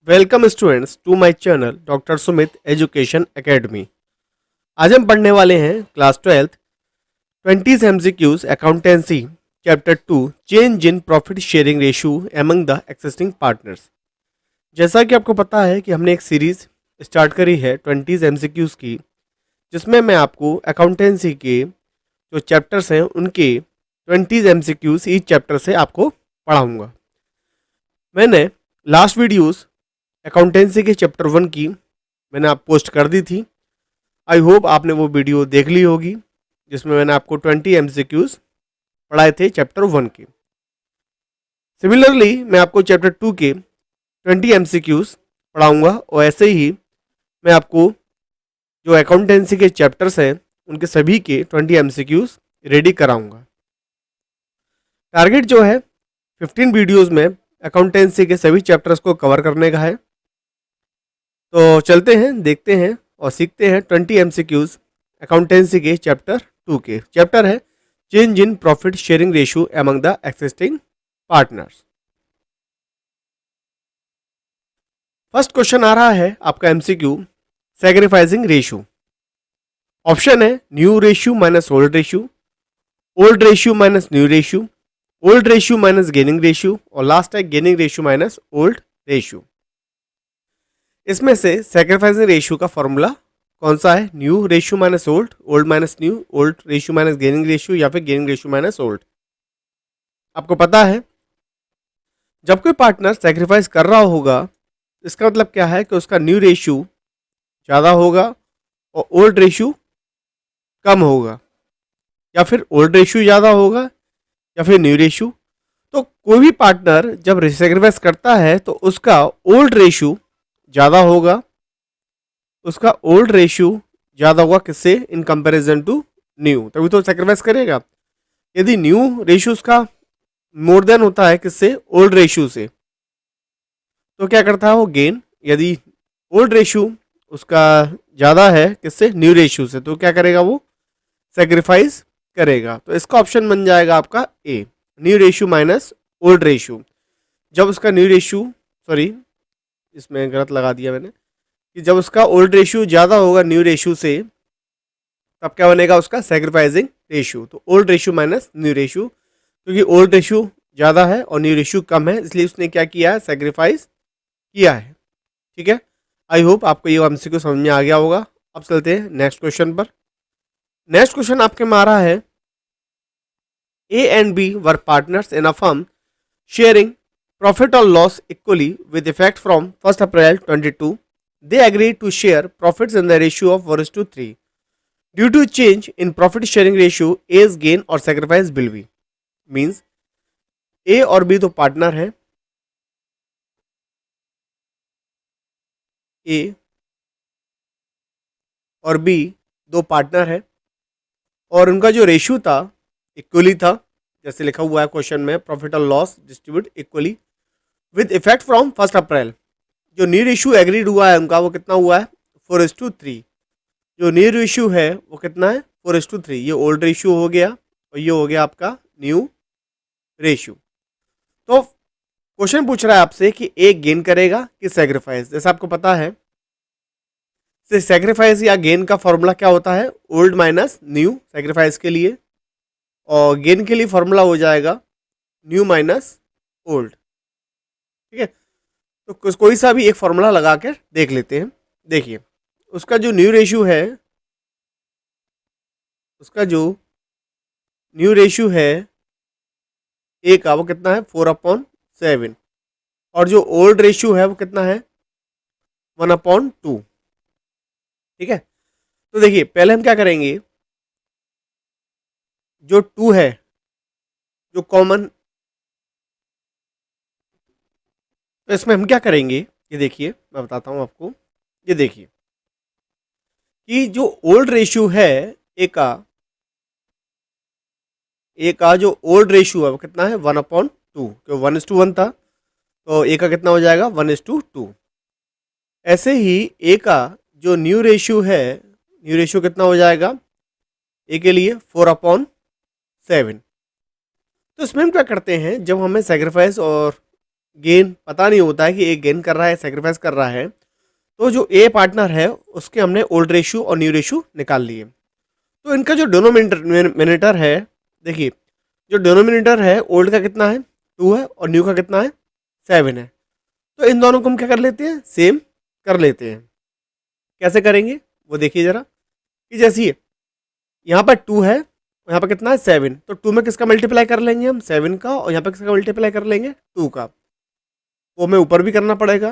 Welcome students to my channel doctor Sumit education academy. आज हम पढ़ने वाले हैं class 12 20 MCQs accountancy chapter 2 change in profit sharing ratio among the existing partners. जैसा कि आपको पता है कि हमने एक सीरीज स्टार्ट करी है 20 एमसीक्यूज की, जिसमें मैं आपको अकाउंटेंसी के जो चैप्टर्स हैं उनके 20 एमसीक्यूज ईच चैप्टर से आपको पढ़ाऊँगा। मैंने लास्ट वीडियोज़ अकाउंटेंसी के चैप्टर 1 की मैंने आप पोस्ट कर दी थी। आई होप आपने वो वीडियो देख ली होगी, जिसमें मैंने आपको 20 एमसीक्यूज पढ़ाए थे चैप्टर 1 के। सिमिलरली मैं आपको चैप्टर 2 के 20 एमसीक्यूज पढ़ाऊंगा और ऐसे ही मैं आपको जो अकाउंटेंसी के चैप्टर्स हैं उनके सभी के 20 एमसीक्यूज रेडी कराऊंगा। टारगेट जो है 15 वीडियोज़ में अकाउंटेंसी के सभी चैप्टर्स को कवर करने का है। तो चलते हैं, देखते हैं और सीखते हैं 20 एमसीक्यूज अकाउंटेंसी के चैप्टर 2 के। चैप्टर है change in profit sharing ratio among the existing partners. First question आ रहा है आपका एमसीक्यू सैक्रिफाइसिंग रेशियो। ऑप्शन है new ratio minus old ratio minus new ratio, old ratio minus gaining ratio और last है gaining ratio minus old ratio. इसमें से sacrificing ratio का फॉर्मूला कौन सा है? New ratio minus old minus new, old ratio minus gaining ratio या फिर गेनिंग रेशियो माइनस ओल्ड। आपको पता है जब कोई पार्टनर सैक्रिफाइस कर रहा होगा, इसका मतलब क्या है कि उसका न्यू रेशियो ज़्यादा होगा और ओल्ड रेशियो कम होगा, या फिर ओल्ड रेशियो ज़्यादा होगा या फिर न्यू रेशियो। तो कोई भी पार्टनर जब सैक्रिफाइस करता है तो उसका ओल्ड रेशियो ज़्यादा होगा, उसका ओल्ड रेशियो ज़्यादा होगा किससे? इन कंपैरिजन टू न्यू, तभी तो सैक्रिफाइस करेगा। यदि न्यू रेशियो उसका मोर देन होता है किससे? ओल्ड रेशियो से, तो क्या करता है वो? गेन। यदि ओल्ड रेशियो उसका ज़्यादा है किससे? न्यू रेशियो से, तो क्या करेगा वो? सैक्रिफाइस करेगा। तो इसका ऑप्शन बन जाएगा आपका A, new ratio minus old ratio. जब उसका न्यू रेशियो, सॉरी इसमें गलत लगा दिया मैंने, कि जब उसका ओल्ड रेशियो ज़्यादा होगा न्यू रेशियो से, तब क्या बनेगा उसका? Sacrificing ratio. तो old ratio minus new ratio, क्योंकि ओल्ड रेशियो ज़्यादा है और न्यू रेशियो कम है, इसलिए उसने क्या किया है? सैक्रिफाइस किया है। ठीक है, आई होप आपको ये एमसीक्यू समझ में आ गया होगा। अब चलते हैं नेक्स्ट क्वेश्चन पर। नेक्स्ट क्वेश्चन आपके में आ रहा है A and B were partners in a firm sharing profit or loss equally with effect from 1st April 22. They agreed to share profits in the ratio of 1:3. Due to change in profit sharing ratio, A's gain or sacrifice will be. Means A और B तो partner है, A और B दो partner है और उनका जो ratio था इक्वली था, जैसे लिखा हुआ है क्वेश्चन में, प्रॉफिट और loss distribute equally with effect from 1 अप्रैल। जो न्यू रेशियो एग्रीड हुआ है उनका, वो कितना हुआ है? 4:3। जो न्यू रेशियो है वो कितना है? 4:3। ये ओल्ड रेशियो हो गया और ये हो गया आपका न्यू रेशियो। तो क्वेश्चन पूछ रहा है आपसे कि एक गेन करेगा कि सैक्रिफाइस। जैसा आपको पता है सैक्रिफाइस या गेन का फॉर्मूला क्या होता है? ओल्ड माइनस न्यू सैक्रिफाइस के लिए, और गेन के लिए फॉर्मूला हो जाएगा न्यू माइनस ओल्ड। ठीक है, तो कोई सा भी एक फॉर्मूला लगा कर देख लेते हैं। देखिए उसका जो न्यू रेशियो है, उसका जो न्यू रेशियो है ए का, वो कितना है? 4/7। और जो ओल्ड रेशियो है वो कितना है? 1/2। ठीक है, तो देखिए पहले हम क्या करेंगे, जो 2 है जो कॉमन, तो इसमें हम क्या करेंगे, ये देखिए मैं बताता हूँ आपको। ये देखिए कि जो ओल्ड रेशियो है ए का जो ओल्ड रेशियो है वो कितना है? 1/2, क्योंकि 1:1 था, तो ए का कितना हो जाएगा? 1:2। ऐसे ही ए का जो न्यू रेशियो है, न्यू रेशियो कितना हो जाएगा ए के लिए? 4/7। तो इसमें हम क्या करते हैं, जब हमें सैक्रिफाइस और गेन पता नहीं होता है कि ए गेन कर रहा है सेक्रीफाइस कर रहा है, तो जो ए पार्टनर है उसके हमने ओल्ड रेशियो और न्यू रेशियो निकाल लिए। तो इनका जो डिनोमिनेटर है, देखिए जो डिनोमिनेटर है ओल्ड का कितना है 2 है और न्यू का कितना है 7 है। तो इन दोनों को हम क्या कर लेते हैं सेम कर लेते हैं। कैसे करेंगे वो देखिए जरा, कि जैसे ये यहाँ पर 2 है और यहाँ पर कितना है 7, तो 2 में किसका मल्टीप्लाई कर लेंगे हम 7 का, और यहाँ पर किसका मल्टीप्लाई कर लेंगे 2 का, वो हमें ऊपर भी करना पड़ेगा।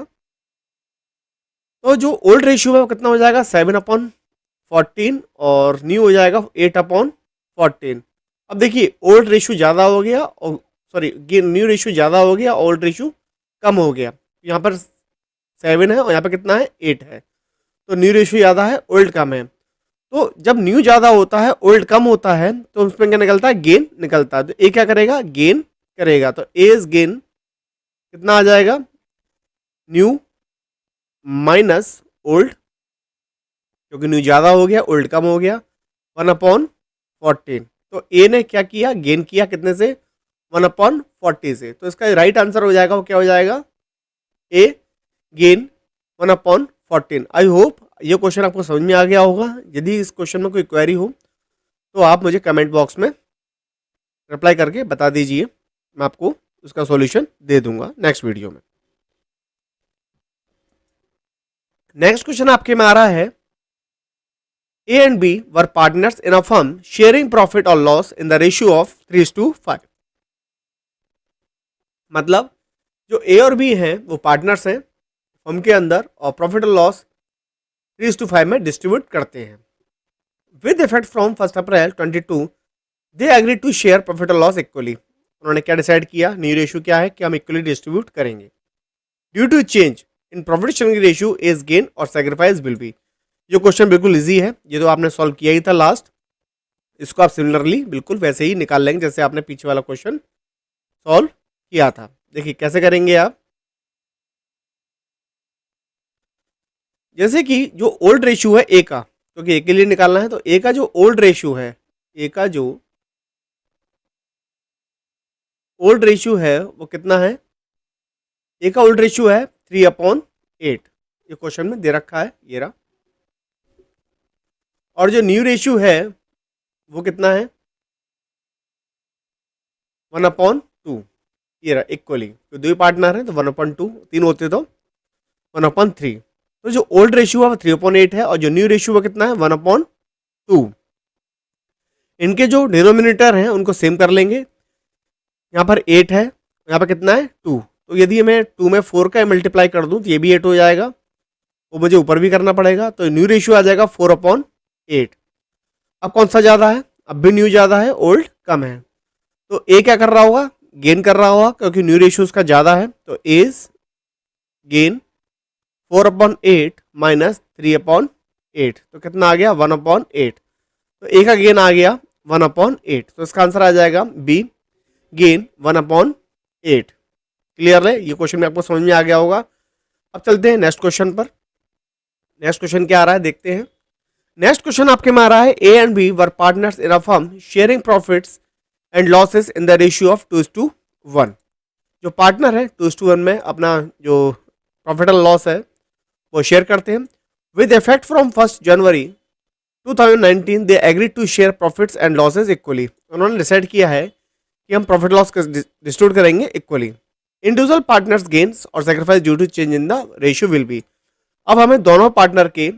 तो जो ओल्ड रेशियो है वो कितना हो जाएगा 7/14 और न्यू हो जाएगा 8/14। अब देखिए ओल्ड रेशियो ज़्यादा हो गया और सॉरी न्यू रेशियो ज़्यादा हो गया, ओल्ड रेशियो कम हो गया। यहाँ पर 7 है और यहाँ पर कितना है 8 है, तो न्यू रेशियो ज़्यादा है ओल्ड कम है। तो जब न्यू ज़्यादा होता है ओल्ड कम होता है तो उसमें क्या निकलता है गेन निकलता है। तो ए क्या करेगा गेन करेगा, तो एज गेन कितना आ जाएगा न्यू माइनस ओल्ड, क्योंकि न्यू ज़्यादा हो गया ओल्ड कम हो गया 1/14। तो ए ने क्या किया गेन किया कितने से 1/40 से, तो इसका राइट आंसर हो जाएगा वो क्या हो जाएगा ए गेन 1/14। आई होप ये क्वेश्चन आपको समझ में आ गया होगा। यदि इस क्वेश्चन में कोई क्वेरी हो तो आप मुझे कमेंट बॉक्स में रिप्लाई करके बता दीजिए, मैं आपको उसका सॉल्यूशन दे दूंगा नेक्स्ट वीडियो में। नेक्स्ट क्वेश्चन आपके में आ रहा है A and B were partners in a firm sharing profit और loss in the ratio of 3:5। मतलब जो ए और बी हैं वो पार्टनर्स हैं फर्म के अंदर और प्रॉफिट और लॉस 3:5 में डिस्ट्रीब्यूट करते हैं। With effect from 1 April 22 they agree to share profit और लॉस इक्वली। उन्होंने क्या डिसाइड किया न्यू रेशियो क्या है कि हम इक्वली डिस्ट्रीब्यूट करेंगे। Due to change in profit sharing ratio as gain और सेक्रीफाइस विल बी। ये क्वेश्चन बिल्कुल इजी है, ये तो आपने सॉल्व किया ही था लास्ट, इसको आप सिमिलरली बिल्कुल वैसे ही निकाल लेंगे जैसे आपने पीछे वाला क्वेश्चन सॉल्व किया था। देखिए कैसे करेंगे आप, जैसे कि जो ओल्ड रेशियो है ए का, क्योंकि ए के लिए निकालना है, तो ए का जो ओल्ड रेशियो है, ए का जो ओल्ड रेशियो है वो कितना है, ए का ओल्ड रेशियो है 3/8। ये क्वेश्चन में दे रखा है ये रहा। और जो न्यू रेशियो है वो कितना है 1/2। ये रहा इक्वली, तो दो ही पार्टनर हैं तो 1/2, तीन होते तो 1/3। तो जो ओल्ड रेशियो है वो 3/8 है और जो न्यू रेशियो वो कितना है 1/2। इनके जो डिनोमिनेटर हैं उनको सेम कर लेंगे। यहाँ पर 8 है, यहाँ पर कितना है 2, तो यदि मैं 2 में 4 का मल्टीप्लाई कर दूँ तो ये भी 8 हो जाएगा, वो मुझे ऊपर भी करना पड़ेगा, तो न्यू रेशियो आ जाएगा 4/8। अब कौन सा ज़्यादा है, अब भी न्यू ज़्यादा है ओल्ड कम है, तो ए क्या कर रहा होगा गेन कर रहा होगा क्योंकि न्यू रेशियो उसका ज़्यादा है, तो एज गेन 4/8 माइनस 3/8, तो कितना आ गया 1/8। तो ए का गेन आ गया 1/8, तो इसका आंसर आ जाएगा बी गेन 1/8। क्लियर है, ये क्वेश्चन में आपको समझ में आ गया होगा। अब चलते हैं नेक्स्ट क्वेश्चन पर। नेक्स्ट क्वेश्चन क्या आ रहा है देखते हैं। नेक्स्ट क्वेश्चन आपके में आ रहा है A and B were partners in a firm sharing profits and losses in the ratio of 2:1। जो पार्टनर है 2:1 में अपना जो प्रॉफिट एंड लॉस है वो शेयर करते हैं। With effect from 1 January 2019 they agree to share profits and losses equally. उन्होंने डिसाइड किया है कि हम प्रॉफिट लॉस डिस्ट्रीब्यूट करेंगे इक्वली। इंडिविजुअल पार्टनर्स गेन्स और sacrifice due to change in the ratio will be. अब हमें दोनों पार्टनर के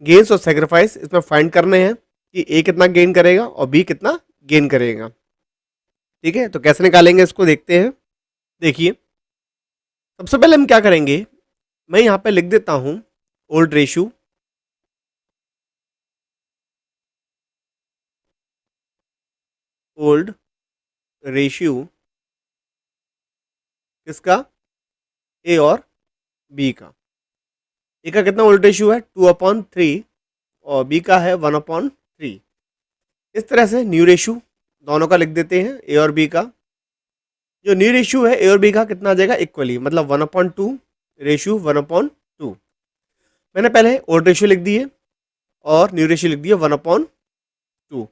गेन्स और सेक्रीफाइस इसमें फाइंड करने हैं कि ए कितना गेन करेगा और बी कितना गेन करेगा। ठीक है, तो कैसे निकालेंगे इसको देखते हैं। देखिए सबसे पहले हम क्या करेंगे, मैं यहाँ पे लिख देता हूँ ओल्ड रेशियो, ओल्ड रेशियो किसका ए और बी का। ए का कितना ओल्ड रेशियो है 2/3 और बी का है 1/3। इस तरह से न्यू रेशियो दोनों का लिख देते हैं ए और बी का। जो न्यू रेशियो है ए और बी का कितना आ जाएगा इक्वली, मतलब 1/2 रेशियो 1/2। मैंने पहले ओल्ड रेशियो लिख दिए और न्यू रेशियो लिख दिए 1/2।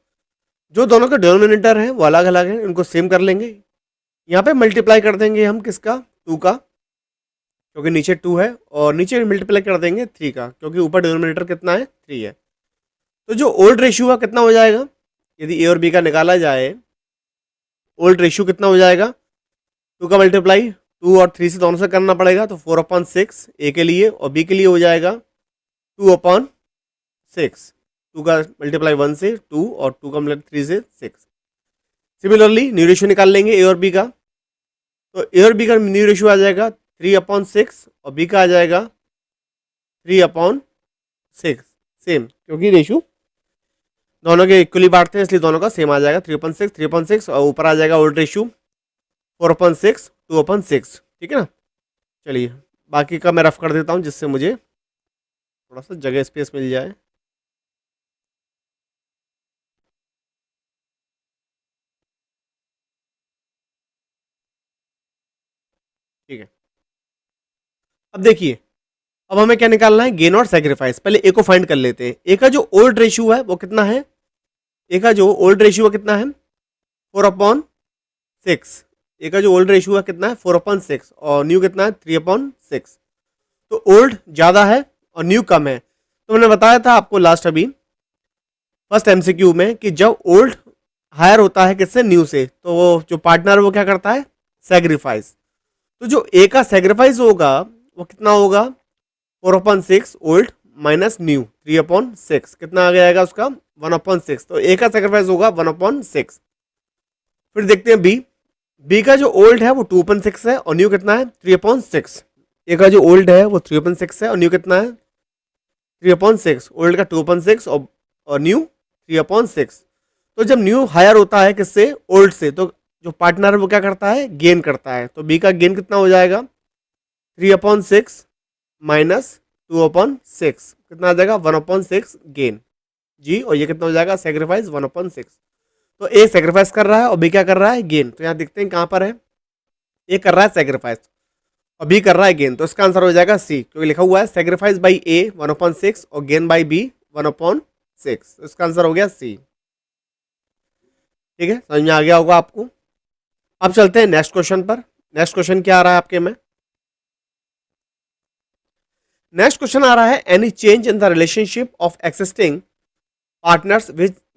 जो दोनों के डिनोमिनेटर हैं वो अलग अलग हैं, इनको सेम कर लेंगे। यहाँ पे मल्टीप्लाई कर देंगे हम किसका 2 का, क्योंकि नीचे 2 है और नीचे मल्टीप्लाई कर देंगे 3 का, क्योंकि ऊपर डिनोमिनेटर कितना है 3 है। तो जो ओल्ड रेशियो है कितना हो जाएगा, यदि ए और बी का निकाला जाए, ओल्ड रेशियो कितना हो जाएगा, 2 का मल्टीप्लाई 2 और 3 से दोनों से करना पड़ेगा, तो 4/6 ए के लिए, और बी के लिए हो जाएगा 2/6। 2 का मल्टीप्लाई 1 से 2 और 2 का मल्टीप्लाई 3 से 6। सिमिलरली न्यू रेशियो निकाल लेंगे ए और बी का, तो ए और बी का न्यू रेशियो आ जाएगा 3/6 और बी का आ जाएगा 3/6। सेम, क्योंकि रेशियो दोनों के इक्वली बांटते हैं इसलिए दोनों का सेम आ जाएगा 3/6 और ऊपर आ जाएगा ओल्ड रेशियो 4/6 2/6। ठीक है ना। चलिए बाकी का मैं रफ कर देता हूँ जिससे मुझे थोड़ा सा जगह स्पेस मिल जाए। ठीक है, अब देखिए, अब हमें क्या निकालना है, गेन और सेक्रीफाइस। पहले ए को फाइंड कर लेते हैं। ए का जो ओल्ड रेशियो है वो कितना है, ए का जो ओल्ड रेशियो कितना है 4/6। ए का जो ओल्ड रेशियो है कितना है 4/6 और न्यू कितना है 3/6। तो ओल्ड ज़्यादा है और न्यू कम है। तो मैंने बताया था आपको लास्ट अभी फर्स्ट एमसीक्यू में कि जब ओल्ड हायर होता है किससे, न्यू से, तो वो जो पार्टनर वो क्या करता है, सेक्रीफाइस। तो जो ए का सेक्रीफाइस होगा वो कितना होगा 4/6 ओल्ड माइनस न्यू 3/6, कितना आ जाएगा उसका 1/6। तो ए का सेक्रीफाइस होगा 1/6। फिर देखते हैं बी, बी का जो ओल्ड है वो 2/6 है और न्यू कितना है 3/6। ए का जो ओल्ड है वो 3/6 है और न्यू कितना है 3/6। ओल्ड का 2/6 और न्यू 3/6। तो जब न्यू हायर होता है किससे, ओल्ड से, तो जो पार्टनर है वो क्या करता है, गेन करता है। तो बी का गेन कितना हो जाएगा 3/6 माइनस 2/6, कितना आ जाएगा 1/6 गेन जी, और ये कितना हो जाएगा सेक्रीफाइस 1/6। तो ए सेक्रीफाइस कर रहा है और बी क्या कर रहा है, गेन। तो यहाँ देखते हैं कहाँ पर है, ए कर रहा है सेक्रीफाइस और बी कर रहा है गेन, तो इसका आंसर हो जाएगा सी, क्योंकि लिखा हुआ है सेक्रीफाइस बाई ए 1/6 और गेन बाई बी 1/6। तो इसका आंसर हो गया सी। ठीक है, समझ में आ गया होगा आपको। अब चलते हैं नेक्स्ट क्वेश्चन पर। नेक्स्ट क्वेश्चन क्या आ रहा है आपके में, नेक्स्ट क्वेश्चन आ रहा है any change in the relationship of existing partners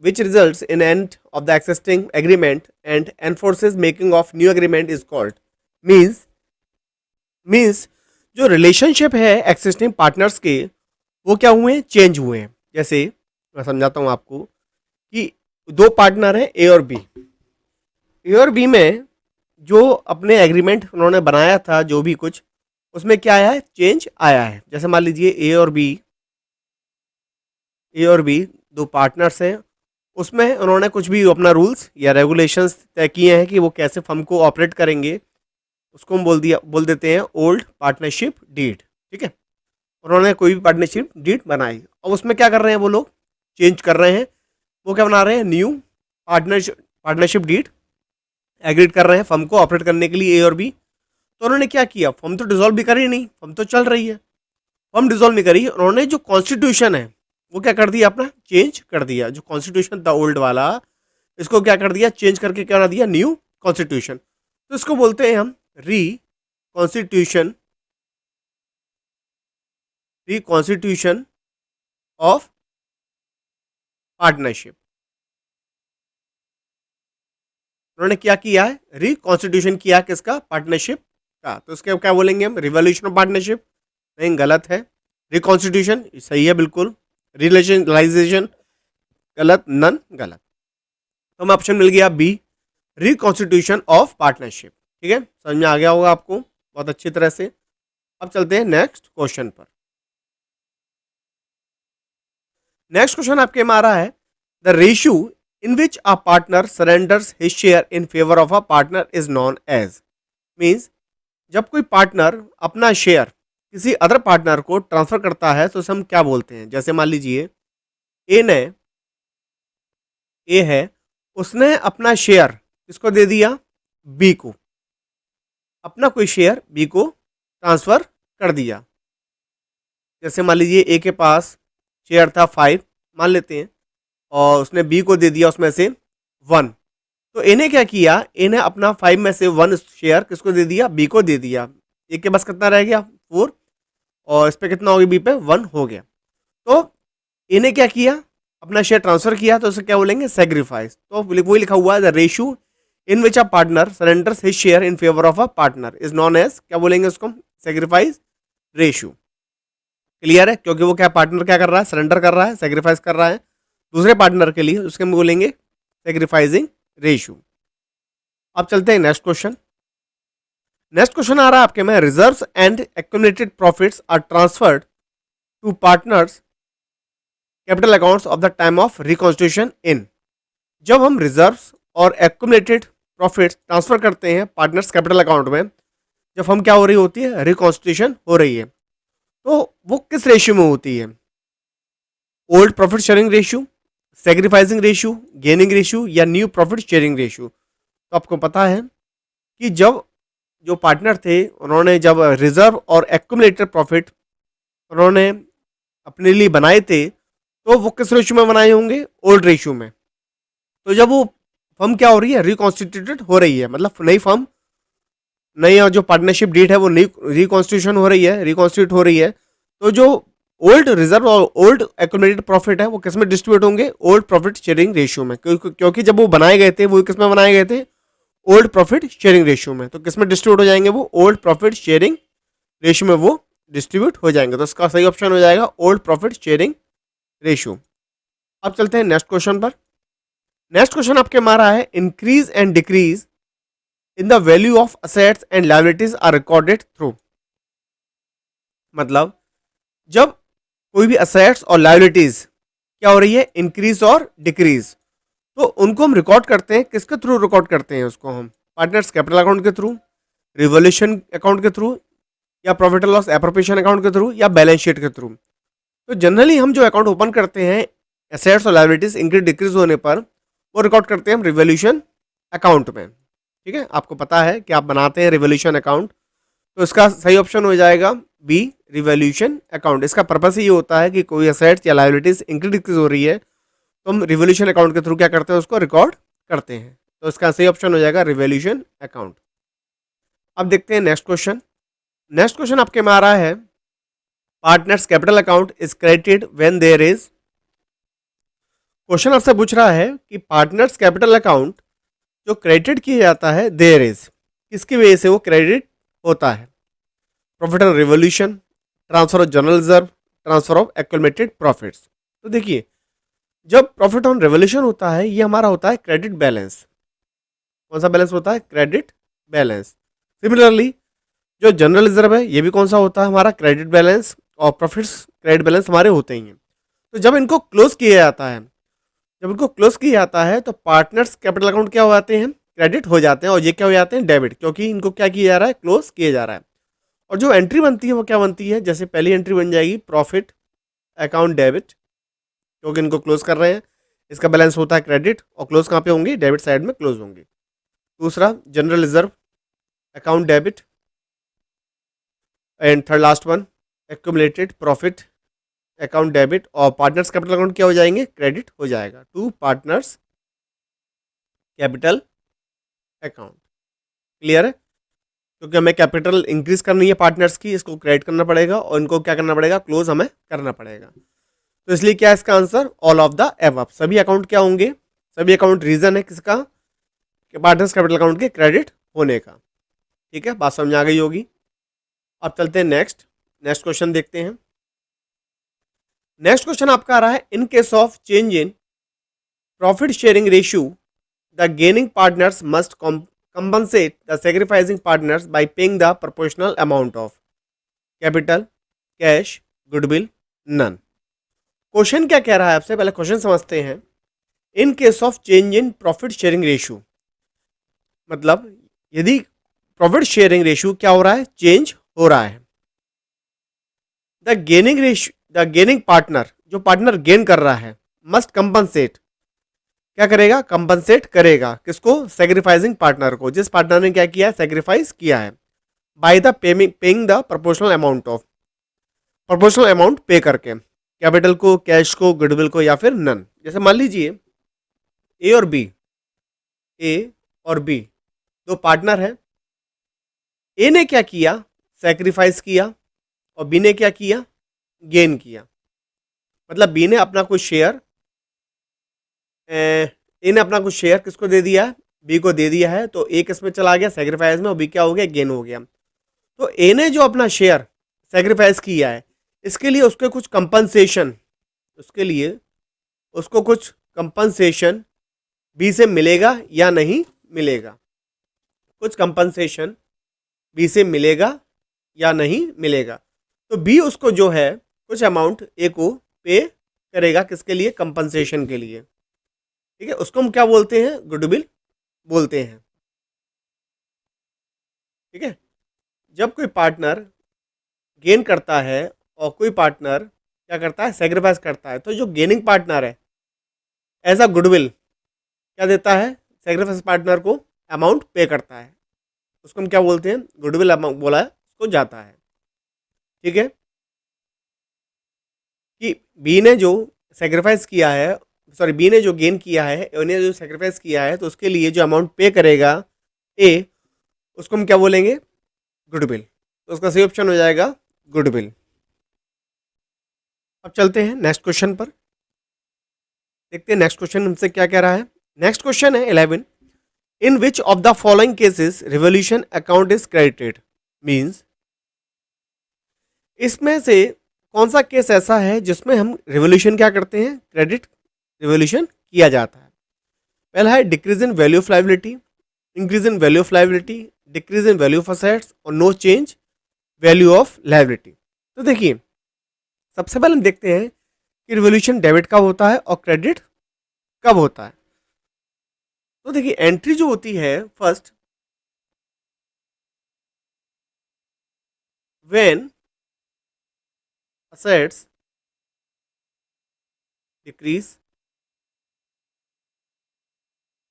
which results in end of the existing agreement and enforces making of new agreement is called means जो रिलेशनशिप है एक्सिस्टिंग पार्टनर्स के वो क्या हुए हैं, चेंज हुए हैं। जैसे मैं समझाता हूं आपको कि दो पार्टनर हैं ए और बी। ए और बी में जो अपने एग्रीमेंट उन्होंने बनाया था जो भी कुछ, उसमें क्या आया है, चेंज आया है। जैसे मान लीजिए ए और बी दो पार्टनर्स हैं, उसमें उन्होंने कुछ भी अपना रूल्स या रेगुलेशंस तय किए हैं कि वो कैसे फर्म को ऑपरेट करेंगे, उसको हम बोल देते हैं ओल्ड पार्टनरशिप डीड। ठीक है, उन्होंने कोई भी पार्टनरशिप डीड बनाई और उसमें क्या कर रहे हैं वो लोग, चेंज कर रहे हैं। वो क्या बना रहे हैं, न्यू पार्टनरशिप डीड एग्रीड कर रहे हैं फर्म को ऑपरेट करने के लिए ए और बी। तो उन्होंने क्या किया, फर्म तो डिसॉल्व भी करी नहीं, फर्म तो चल रही है, फर्म डिसॉल्व नहीं करी, उन्होंने जो कॉन्स्टिट्यूशन है वो क्या कर दिया, अपना चेंज कर दिया। जो कॉन्स्टिट्यूशन था ओल्ड वाला, इसको क्या कर दिया, चेंज करके क्या बना दिया, न्यू कॉन्स्टिट्यूशन। तो इसको बोलते हैं हम रिकॉन्स्टिट्यूशन ऑफ पार्टनरशिप। उन्होंने क्या किया है, रिकॉन्स्टिट्यूशन किया किसका, पार्टनरशिप का। तो इसके क्या बोलेंगे हम, रिवॉल्यूशन ऑफ पार्टनरशिप। नहीं, गलत है। रिकॉन्स्टिट्यूशन सही है बिल्कुल, रिलेशनलाइजेशन गलत, नन गलत। तो हमें ऑप्शन मिल गया बी, रिकॉन्स्टिट्यूशन ऑफ पार्टनरशिप। ठीक है, समझ में आ गया होगा आपको बहुत अच्छी तरह से। अब चलते हैं नेक्स्ट क्वेश्चन पर। नेक्स्ट क्वेश्चन आपके में आ रहा है the ratio in which a partner surrenders his share in favour of a partner is known as. मीन्स जब कोई पार्टनर अपना शेयर किसी अदर पार्टनर को ट्रांसफर करता है तो उसे हम क्या बोलते हैं। जैसे मान लीजिए ए है, उसने अपना शेयर किसको दे दिया, बी को, अपना कोई शेयर बी को ट्रांसफर कर दिया। जैसे मान लीजिए ए के पास शेयर था 5 मान लेते हैं, और उसने बी को दे दिया उसमें से 1। तो ए ने क्या किया, ए ने अपना 5 में से 1 शेयर किसको दे दिया, बी को दे दिया। ए के पास कितना रह गया, 4 और इस पे कितना हो गया, बी पे 1 हो गया। तो ए ने क्या किया, अपना शेयर ट्रांसफर किया, तो उसे क्या बोलेंगे, सेग्रीफाइस। तो वही लिखा हुआ है, the ratio in which a partner surrenders his share in favour of a partner is known as, क्या बोलेंगे उसको, सेग्रीफाइस रेशियो। क्लियर है, क्योंकि वो क्या पार्टनर क्या कर रहा है, सरेंडर कर रहा है, सेग्रीफाइस कर रहा है दूसरे पार्टनर के लिए, उसके हम बोलेंगे सेग्रीफाइसिंग रेशियो। अब चलते हैं नेक्स्ट क्वेश्चन। नेक्स्ट क्वेश्चन आ रहा है आपके में, reserves and accumulated profits are transferred to partners capital accounts of the time of reconstitution in. जब हम रिजर्व्स और एक्यूमुलेटेड प्रॉफिट्स ट्रांसफर करते हैं पार्टनर्स कैपिटल अकाउंट में, जब हम क्या हो रही होती है, रिकॉन्स्टिट्यूशन हो रही है, तो वो किस रेशियो में होती है, old profit sharing ratio, sacrificing ratio, gaining ratio या न्यू प्रॉफिट शेयरिंग रेशियो। तो आपको पता है कि जब जो पार्टनर थे उन्होंने जब रिजर्व और एक्यूमुलेटेड प्रॉफिट उन्होंने अपने लिए बनाए थे, तो वो किस रेशियो में बनाए होंगे, ओल्ड रेशियो में। तो जब वो फर्म क्या हो रही है, रिकॉन्स्टिट्यूटेड हो रही है, मतलब नई फर्म, नई जो पार्टनरशिप डीड है वो नई रिकॉन्स्टिट्यूशन हो रही है, रिकॉन्स्टिट्यूट हो रही है, तो जो ओल्ड रिजर्व और ओल्ड एक्यूमुलेटेड प्रॉफिट है वो किस में डिस्ट्रीब्यूट होंगे, ओल्ड प्रॉफिट शेयरिंग रेशियो में, क्योंकि जब वो बनाए गए थे वो किस में बनाए गए थे, ओल्ड प्रॉफिट शेयरिंग रेशियो में। तो किस में डिस्ट्रीब्यूट हो जाएंगे, वो ओल्ड प्रॉफिट शेयरिंग रेशियो में वो डिस्ट्रीब्यूट हो जाएंगे। तो इसका सही ऑप्शन हो जाएगा ओल्ड प्रॉफिट शेयरिंग रेशियो। अब चलते हैं नेक्स्ट क्वेश्चन पर। नेक्स्ट क्वेश्चन आपके मारा है, increase and decrease in the value of assets and liabilities are recorded through. मतलब जब कोई भी असेट्स और लायबिलिटीज क्या हो रही है, इंक्रीज और डिक्रीज, तो उनको हम रिकॉर्ड करते हैं, किसके थ्रू रिकॉर्ड करते हैं उसको हम, पार्टनर्स कैपिटल अकाउंट के थ्रू, रिवोल्यूशन अकाउंट के थ्रू, या प्रॉफिट लॉस एप्रोप्रिएशन अकाउंट के थ्रू, या बैलेंस शीट के थ्रू। तो जनरली हम जो अकाउंट ओपन करते हैं एसेट्स और लायबिलिटीज इंक्रीज डिक्रीज होने पर, वो रिकॉर्ड करते हैं हम रिवोल्यूशन अकाउंट में। ठीक है, आपको पता है कि आप बनाते हैं रिवोल्यूशन अकाउंट, तो इसका सही ऑप्शन हो जाएगा बी, रिवोल्यूशन अकाउंट। इसका पर्पस ये होता है कि कोई एसेट्स या लायबिलिटीज इंक्रीज डिक्रीज हो रही है, तो हम रिवोल्यूशन अकाउंट के थ्रू क्या करते हैं, उसको रिकॉर्ड करते हैं। तो इसका सही ऑप्शन हो जाएगा रिवोल्यूशन अकाउंट। अब देखते हैं नेक्स्ट क्वेश्चन। नेक्स्ट क्वेश्चन आपके में आ रहा है, partners capital account is credited when there is. Question आपसे पूछ रहा है कि पार्टनर्स कैपिटल अकाउंट जो क्रेडिट किया जाता है, देयर इज, किसकी वजह से वो क्रेडिट होता है, profit on revolution, transfer of general reserve, transfer of accumulated profits. तो देखिए, जब प्रॉफिट ऑन रेवोल्यूशन होता है, ये हमारा होता है क्रेडिट बैलेंस। कौन सा बैलेंस होता है, क्रेडिट बैलेंस। सिमिलरली जो जनरल रिजर्व है, ये भी कौन सा होता है, हमारा क्रेडिट बैलेंस, और प्रॉफिट्स क्रेडिट बैलेंस हमारे होते ही हैं। तो जब इनको क्लोज किया जाता है, जब इनको क्लोज किया जाता है, तो पार्टनर्स कैपिटल अकाउंट क्या हो जाते हैं, क्रेडिट हो जाते हैं, और ये क्या हो जाते हैं, डेबिट, क्योंकि इनको क्या किया जा रहा है, क्लोज किया जा रहा है। और जो एंट्री बनती है वो क्या बनती है, जैसे पहली एंट्री बन जाएगी प्रॉफिट अकाउंट डेबिट, क्योंकि इनको क्लोज कर रहे हैं, इसका बैलेंस होता है क्रेडिट, और क्लोज कहाँ पे होंगी, डेबिट साइड में क्लोज होंगे। दूसरा general reserve account debit, and third last one accumulated profit account debit, और पार्टनर्स कैपिटल अकाउंट क्या हो जाएंगे, क्रेडिट हो जाएगा to partners capital account. Clear है, क्योंकि हमें कैपिटल इंक्रीज करनी है पार्टनर्स की, इसको क्रेडिट करना पड़ेगा, और इनको क्या करना पड़ेगा, क्लोज हमें करना पड़ेगा। तो इसलिए क्या है इसका answer, all of the above. सभी अकाउंट क्या होंगे, सभी अकाउंट रीजन है किसका, पार्टनर्स कैपिटल अकाउंट के क्रेडिट होने का। ठीक है, बात समझ आ गई होगी। अब चलते हैं नेक्स्ट क्वेश्चन देखते हैं। नेक्स्ट क्वेश्चन आपका आ रहा है, in case of change in profit sharing ratio the gaining partners must compensate the sacrificing partners by paying the proportional amount of capital, cash, goodwill, none। Question क्या कह रहा है आपसे, पहले क्वेश्चन समझते हैं। In case of change in profit sharing ratio, मतलब यदि प्रॉफिट शेयरिंग रेशियो क्या हो रहा है, चेंज हो रहा है, द गेनिंग पार्टनर, जो पार्टनर गेन कर रहा है, मस्ट कंपनसेट, क्या करेगा, कंपनसेट करेगा, किसको, सेक्रीफाइसिंग पार्टनर को, जिस पार्टनर ने क्या किया है, सेक्रीफाइस किया है, by the paying the proportional amount of, proportional amount पे करके, कैपिटल को, कैश को, गुडविल को, या फिर नन। जैसे मान लीजिए ए और बी दो पार्टनर है, ए ने क्या किया, सेक्रीफाइस किया, और बी ने क्या किया, गेन किया। मतलब बी ने अपना कुछ शेयर, ए ने अपना कुछ शेयर किसको दे दिया, बी को दे दिया है, तो ए किस में चला गया, सेक्रीफाइस में, और बी क्या हो गया, गेन हो गया। तो ए ने जो अपना शेयर सेक्रीफाइस किया है, इसके लिए उसके कुछ कंपनसेशन, उसके लिए उसको कुछ कंपनसेशन बी से मिलेगा या नहीं मिलेगा, कुछ कंपनसेशन बी से मिलेगा या नहीं मिलेगा। तो बी उसको जो है कुछ अमाउंट ए को पे करेगा, किसके लिए, कंपनसेशन के लिए। ठीक है, उसको हम क्या बोलते हैं, गुडविल बोलते हैं। ठीक है, जब कोई पार्टनर गेन करता है और कोई पार्टनर क्या करता है, सेक्रीफाइस करता है, तो जो गेनिंग पार्टनर है एज अ गुडविल क्या देता है, सेक्रीफाइस पार्टनर को अमाउंट पे करता है, उसको हम क्या बोलते हैं, गुडविल अमाउंट बोला है, उसको जाता है। ठीक है, कि बी ने जो सेक्रीफाइस किया है, सॉरी बी ने जो गेन किया है, ए ने जो सेक्रीफाइस किया है, तो उसके लिए जो अमाउंट पे करेगा ए, उसको हम क्या बोलेंगे, गुडविल। तो उसका सही ऑप्शन हो जाएगा गुडविल। अब चलते हैं नेक्स्ट क्वेश्चन पर, देखते हैं नेक्स्ट क्वेश्चन हमसे क्या कह रहा है। नेक्स्ट क्वेश्चन है 11, in which of the following cases revolution account is credited, means इसमें से कौन सा केस ऐसा है जिसमें हम रिवोल्यूशन क्या करते हैं, क्रेडिट रिवोल्यूशन किया जाता है। पहला है decrease in value of liability, increase in value of liability, decrease in value of assets, और no change value of liability. तो देखिए, सबसे पहले हम देखते हैं कि रिवोल्यूशन डेबिट कब होता है और क्रेडिट कब होता है। तो देखिए, एंट्री जो होती है फर्स्ट, व्हेन assets decrease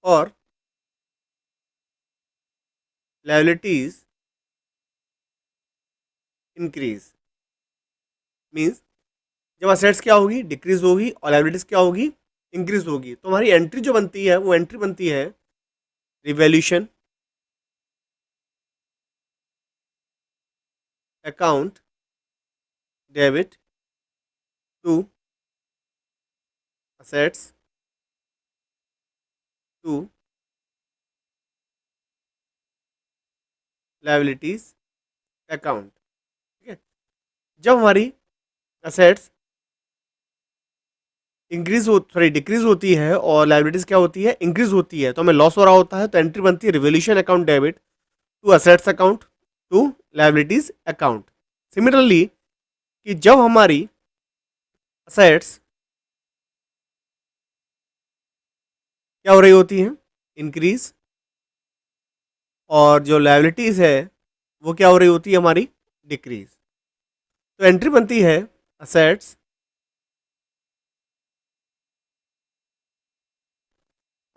और liabilities increase, मीन्स जब असेट्स क्या होगी, डिक्रीज होगी, और लाइबिलिटीज क्या होगी, इंक्रीज होगी, तो हमारी एंट्री जो बनती है वो एंट्री बनती है revaluation account debit to assets to liabilities account. ठीक है, जब हमारी असेट्स इंक्रीज हो, सॉरी डिक्रीज होती है और लाइबिलिटीज क्या होती है, इंक्रीज होती है, तो हमें लॉस हो रहा होता है, तो एंट्री बनती है revolution account debit to assets account to liabilities account. Similarly, कि जब हमारी असेट्स क्या हो रही होती हैं, इंक्रीज, और जो लाइबिलिटीज है वो क्या हो रही होती है, हमारी डिक्रीज, तो एंट्री बनती है असेट्स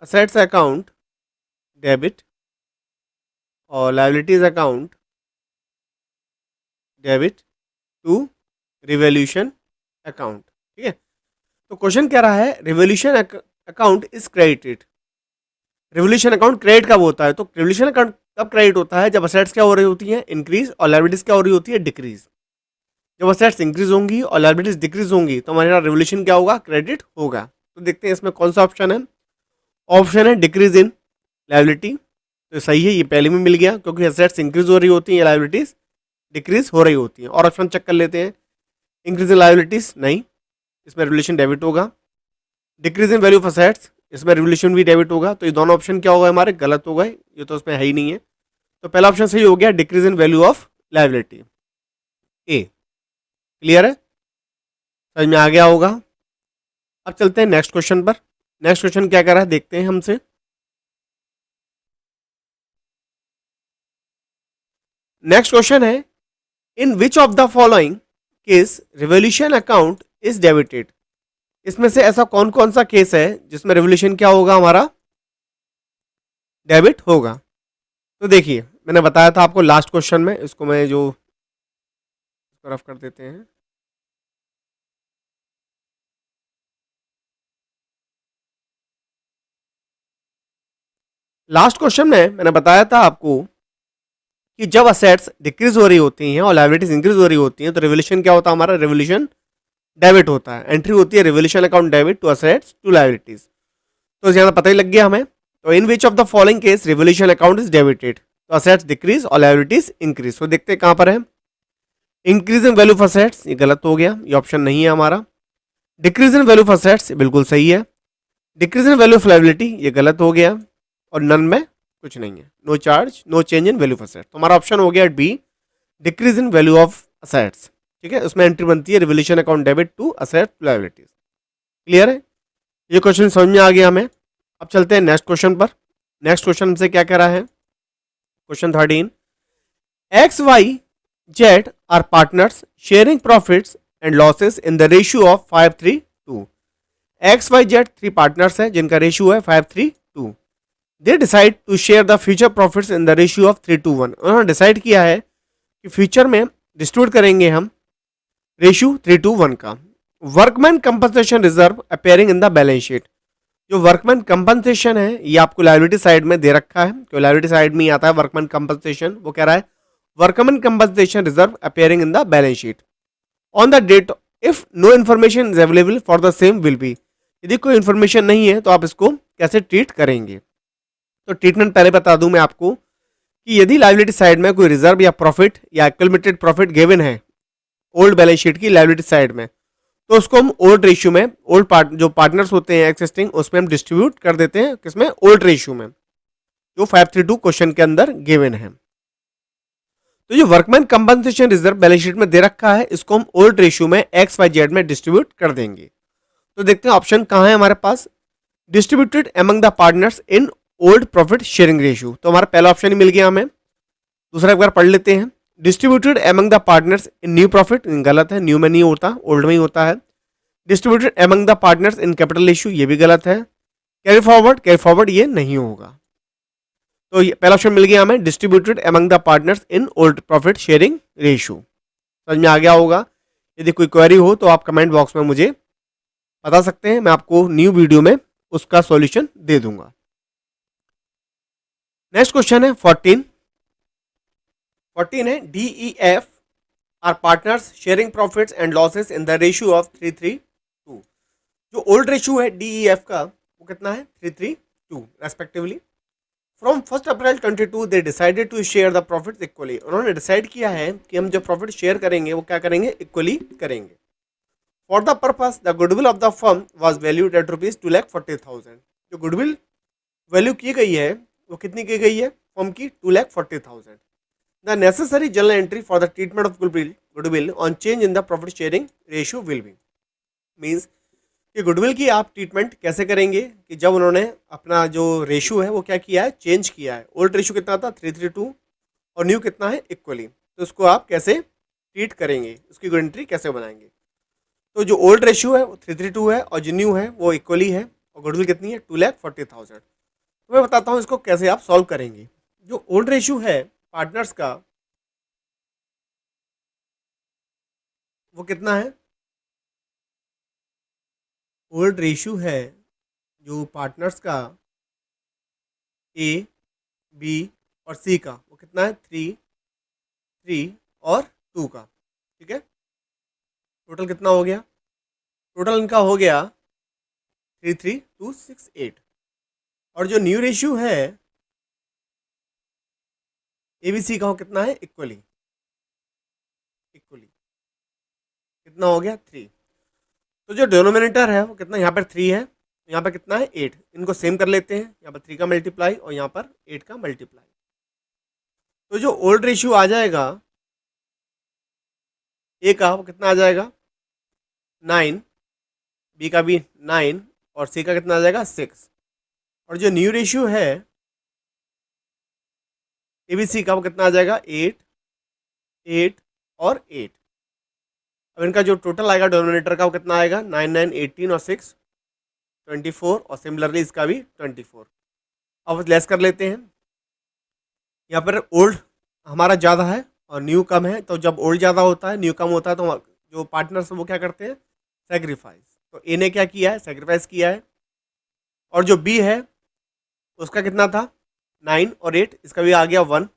असेट्स अकाउंट डेबिट और liabilities account debit to revolution account. ठीक है, तो क्वेश्चन कह रहा है revolution account is credited, revolution account credit कब होता है, तो रिवोल्यूशन अकाउंट कब क्रेडिट होता है, जब असेट्स क्या हो रही होती हैं, इंक्रीज, और लाइबिलिटीज क्या हो रही होती है, डिक्रीज। जब असेट्स इंक्रीज होंगी और लाइबिलिटीज डिक्रीज होंगी तो हमारे यहाँ रिवोल्यूशन क्या होगा, क्रेडिट होगा। तो देखते हैं इसमें कौन सा ऑप्शन है। ऑप्शन है डिक्रीज इन लाइबिलिटी, तो सही है, ये पहले में मिल गया, क्योंकि असेट्स इंक्रीज हो रही होती हैं, लाइबिलिटीज डिक्रीज हो रही होती हैं। और ऑप्शन चेक कर लेते हैं, इंक्रीज इन लाइबिलिटीज नहीं, इसमें रिवोल्यूशन डेबिट होगा। Decrease in value of assets, इसमें रिवोल्यूशन भी डेबिट होगा, तो ये दोनों ऑप्शन क्या होगा, हमारे गलत हो गए, ये तो उसमें है ही नहीं है। तो पहला ऑप्शन सही हो गया, decrease in value of liability, A. Clear है, समझ में आ गया होगा। अब चलते हैं नेक्स्ट क्वेश्चन पर। नेक्स्ट क्वेश्चन क्या कर रहा है, देखते हैं हमसे। नेक्स्ट क्वेश्चन है, in which of the following case revolution account is debited, इसमें से ऐसा कौन कौन सा केस है जिसमें रिवोल्यूशन क्या होगा, हमारा डेबिट होगा। तो देखिए, मैंने बताया था आपको लास्ट क्वेश्चन में, इसको मैं जो रफ कर देते हैं। लास्ट क्वेश्चन में मैंने बताया था आपको कि जब असेट्स डिक्रीज हो रही होती हैं और लायबिलिटीज इंक्रीज हो रही होती हैं तो रिवोल्यूशन क्या होता है हमारा, रिवोल्यूशन डेबिट होता है, एंट्री होती है revolution account debit to assets to liabilities. तो ज्यादा पता ही लग गया हमें। तो in which of the following case revolution account is debited, तो असेट्स डिक्रीज और लायबिलिटीज इंक्रीज। तो देखते हैं कहां पर है। Increase in value of assets, ये गलत हो गया, ये ऑप्शन नहीं है हमारा। Decrease in value of assets बिल्कुल सही है। Decrease in value of liability ये गलत हो गया, और नन में कुछ नहीं है, no charge no change in value of assets. तो हमारा ऑप्शन हो गया B, decrease in value of assets. ठीक है, उसमें एंट्री बनती है revolution account debit to asset liabilities. Clear है, ये क्वेश्चन समझ में आ गया हमें। अब चलते हैं नेक्स्ट क्वेश्चन पर। नेक्स्ट क्वेश्चन हमसे क्या कह रहा है, question 13, X Y Z are partners sharing profits and losses in the ratio of 5:3:2। X Y Z three partners हैं जिनका रेशियो है 5:3:2। They decide to share the future profits in the ratio of 3:1। उन्होंने decide किया है कि future में distribute करेंगे हम रेशियो 3:1 का। Workman compensation reserve appearing in the balance sheet. जो वर्कमैन कंपनसेशन है ये आपको लायबिलिटी साइड में दे रखा है, तो लायबिलिटी साइड में ही आता है वर्कमैन कंपनसेशन। वो कह रहा है workman compensation reserve appearing in the balance sheet on the date if no information is available for the same will be. यदि कोई इन्फॉर्मेशन नहीं है तो आप इसको कैसे ट्रीट करेंगे। तो ट्रीटमेंट पहले बता दूं मैं आपको कि यदि लायबिलिटी साइड में कोई रिजर्व या प्रॉफिट या एक्यूमुलेटेड प्रॉफिट गिवन है ओल्ड बैलेंस शीट की लायबिलिटी साइड में, तो उसको हम ओल्ड रेशियो में, ओल्ड पार्ट जो पार्टनर्स होते हैं एक्सिस्टिंग, उसमें हम डिस्ट्रीब्यूट कर देते हैं किसमें, ओल्ड रेशियो में, जो 5:3:2 क्वेश्चन के अंदर गिवन है। तो जो workman compensation reserve balance sheet में दे रखा है इसको हम ओल्ड रेशियो में एक्स वाई जेड में डिस्ट्रीब्यूट कर देंगे। तो देखते हैं ऑप्शन कहाँ है हमारे पास, distributed among the partners in old profit sharing ratio. तो हमारा पहला ऑप्शन ही मिल गया हमें। दूसरा एक बार पढ़ लेते हैं, distributed among the partners in new profit, गलत है, न्यू में नहीं होता, ओल्ड में ही होता है। Distributed among the partners in capital ratio, ये भी गलत है। कैरी फॉरवर्ड ये नहीं होगा। तो ये पहला ऑप्शन मिल गया हमें, distributed among the partners in old profit sharing ratio. समझ में आ गया होगा। यदि कोई क्वेरी हो तो आप कमेंट बॉक्स में मुझे बता सकते हैं, मैं आपको न्यू वीडियो में उसका सॉल्यूशन दे दूंगा। नेक्स्ट क्वेश्चन है 14 है, DEF are partners sharing profits and losses in the ratio of 3:3:2। जो ओल्ड रेशियो है DEF का वो कितना है, 3:3:2 respectively. From 1 April 2022 they decided to share the profits equally. उन्होंने डिसाइड किया है कि हम जो प्रॉफिट शेयर करेंगे वो क्या करेंगे, इक्वली करेंगे। For the purpose the goodwill of the firm was valued at ₹2,40,000। जो गुडविल वैल्यू की गई है वो कितनी की गई है, फर्म की 2,40,000। The necessary journal entry for the treatment of goodwill on change in the profit sharing ratio will B. Means कि गुडविल की आप ट्रीटमेंट कैसे करेंगे कि जब उन्होंने अपना जो रेशियो है वो क्या किया है, चेंज किया है। ओल्ड रेशियो कितना था 3:3:2 और न्यू कितना है, इक्वली। तो उसको आप कैसे ट्रीट करेंगे, उसकी एंट्री कैसे बनाएंगे। तो जो ओल्ड रेशियो है वो 3:3:2 है और जो न्यू है वो इक्वली है, और गुडविल कितनी है 2,40,000। तो मैं बताता हूँ इसको कैसे आप सॉल्व करेंगे। जो ओल्ड रेशियो है पार्टनर्स का वो कितना है, ओल्ड रेशियो है जो पार्टनर्स का ए, बी और सी का वो कितना है, 3 और 2 का। ठीक है, टोटल कितना हो गया, टोटल इनका हो गया 3:3:268। और जो न्यू रेशियो है ABC का वो कितना है, इक्वली कितना हो गया 3। तो जो डिनोमिनेटर है वो कितना, यहाँ पर 3 है, यहाँ पर कितना है 8। इनको सेम कर लेते हैं, यहाँ पर 3 का मल्टीप्लाई और यहाँ पर 8 का मल्टीप्लाई। तो जो ओल्ड रेशियो आ जाएगा ए का वो कितना आ जाएगा 9, बी का भी 9 और सी का कितना आ जाएगा 6। और जो न्यू रेशियो है ABC का वो कितना आ जाएगा 8, 8 और 8। अब इनका जो टोटल आएगा डिनोमिनेटर का वो कितना आएगा 9, 9, 18 और 6 24 और सिमिलरली इसका भी 24। अब लेस कर लेते हैं, यहाँ पर ओल्ड हमारा ज़्यादा है और न्यू कम है। तो जब ओल्ड ज़्यादा होता है न्यू कम होता है तो जो पार्टनर्स वो क्या करते हैं, सेक्रीफाइस। तो ए ने क्या किया है, सेक्रीफाइस किया है। और जो बी है उसका कितना था 9 और 8, इसका भी आ गया 1।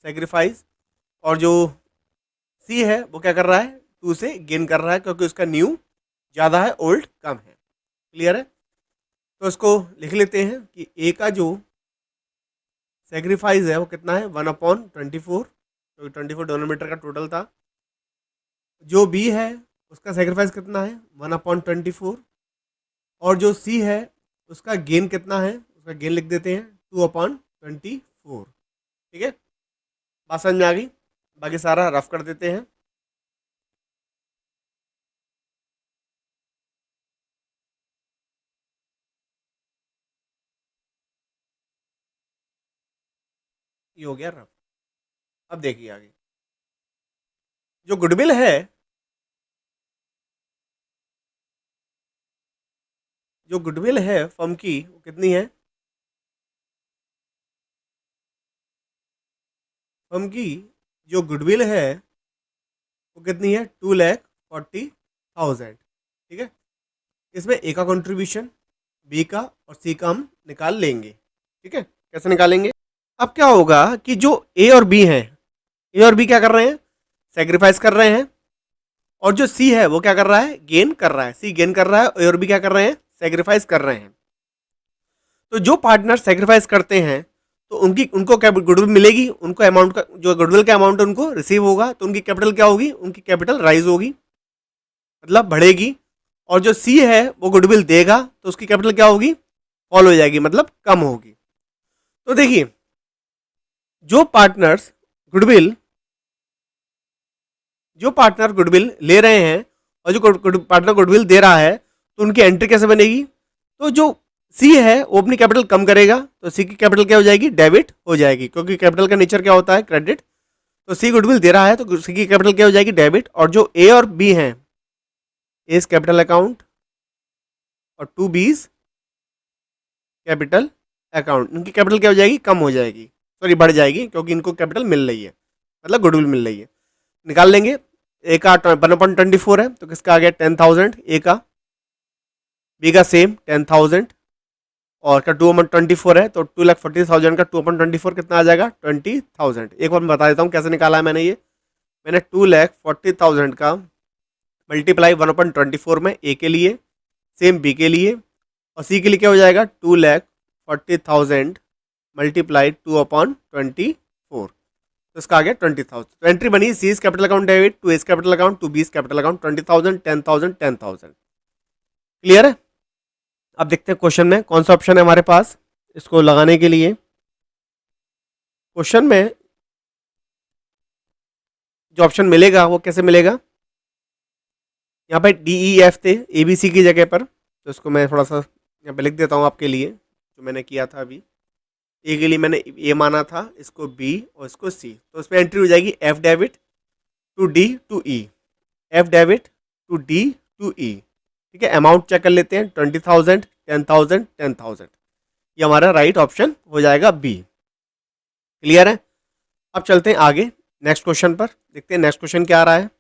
सेक्रीफाइस, और जो सी है वो क्या कर रहा है, 2 से गेन कर रहा है क्योंकि उसका न्यू ज़्यादा है, ओल्ड कम है। क्लियर है? तो इसको लिख लेते हैं कि ए का जो सेक्रीफाइस है वो कितना है, 1/24, क्योंकि 24 डिनोमीटर का टोटल था। जो बी है उसका सेक्रीफाइस कितना है, 1/24, और जो सी है उसका गेन कितना है, उसका गेन लिख देते हैं 2/24। ठीक है, बात समझ में आ गई? बाकी सारा रफ कर देते हैं। ये हो गया रफ। अब देखिए आगे, जो गुडविल है, जो गुडविल है फर्म की वो कितनी है, फर्म की जो गुडविल है वो कितनी है, 2,40,000। ठीक है, इसमें ए का कंट्रीब्यूशन, बी का और सी का हम निकाल लेंगे। ठीक है, कैसे निकालेंगे? अब क्या होगा कि जो ए और बी हैं, ए और बी क्या कर रहे हैं, सेक्रीफाइस कर रहे हैं, और जो सी है वो क्या कर रहा है, गेन कर रहा है। सी गेन कर रहा है, ए और बी क्या कर रहे हैं, सेक्रीफाइस कर रहे हैं। तो जो पार्टनर सेक्रीफाइस करते हैं तो उनको क्या गुडविल मिलेगी, उनको अमाउंट का जो गुडविल का अमाउंट उनको रिसीव होगा, तो उनकी कैपिटल क्या होगी, उनकी कैपिटल राइज होगी, मतलब बढ़ेगी। और जो सी है वो गुडविल देगा तो उसकी कैपिटल क्या होगी, फॉल हो जाएगी, मतलब कम होगी। तो देखिए, जो पार्टनर्स गुडविल जो पार्टनर गुडविल ले रहे हैं और जो पार्टनर गुडविल दे रहा है, तो उनकी एंट्री कैसे बनेगी, तो जो सी है वो अपनी कैपिटल कम करेगा, तो सी की कैपिटल क्या हो जाएगी, डेबिट हो जाएगी, क्योंकि कैपिटल का नेचर क्या होता है, क्रेडिट। तो सी गुडविल दे रहा है तो सी की कैपिटल क्या हो जाएगी, डेबिट। और जो ए और बी हैं, एज कैपिटल अकाउंट और 2B's कैपिटल अकाउंट, इनकी कैपिटल क्या हो जाएगी, कम हो जाएगी, सॉरी बढ़ जाएगी, क्योंकि इनको कैपिटल मिल रही है, मतलब गुडविल मिल रही है। निकाल लेंगे, ए का 1/24 है तो किसका आ गया 10,000 ए का, बी का सेम 10,000, और का 2/24 है तो 2,40,000 का 2/24 कितना आ जाएगा, 20,000। एक बार मैं बता देता हूँ कैसे निकाला है मैंने ये। मैंने 2,40,000 का मल्टीप्लाई 1/24 में ए के लिए, सेम बी के लिए, और सी के लिए क्या हो जाएगा, 2,40,000 मल्टीप्लाई 2/24, तो इसका आ गया 20,000। तो एंट्री बनी, C is capital account debit, to A's capital account, to B's इज कैपिटल अकाउंट, 20,000 10,000 10,000। क्लियर है? अब देखते हैं क्वेश्चन में कौन सा ऑप्शन है हमारे पास इसको लगाने के लिए। क्वेश्चन में जो ऑप्शन मिलेगा वो कैसे मिलेगा, यहाँ पे DEF थे ABC की जगह पर, तो इसको मैं थोड़ा सा यहाँ पे लिख देता हूँ आपके लिए, जो मैंने किया था अभी। ए के लिए मैंने ए माना था, इसको बी और इसको सी, तो इसमें एंट्री हो जाएगी F debit to D to E, F debit to D to E। ठीक है, अमाउंट चेक कर लेते हैं, 20,000 10,000 10,000, ये हमारा राइट ऑप्शन हो जाएगा बी। क्लियर है? अब चलते हैं आगे नेक्स्ट क्वेश्चन पर, देखते हैं नेक्स्ट क्वेश्चन क्या आ रहा है।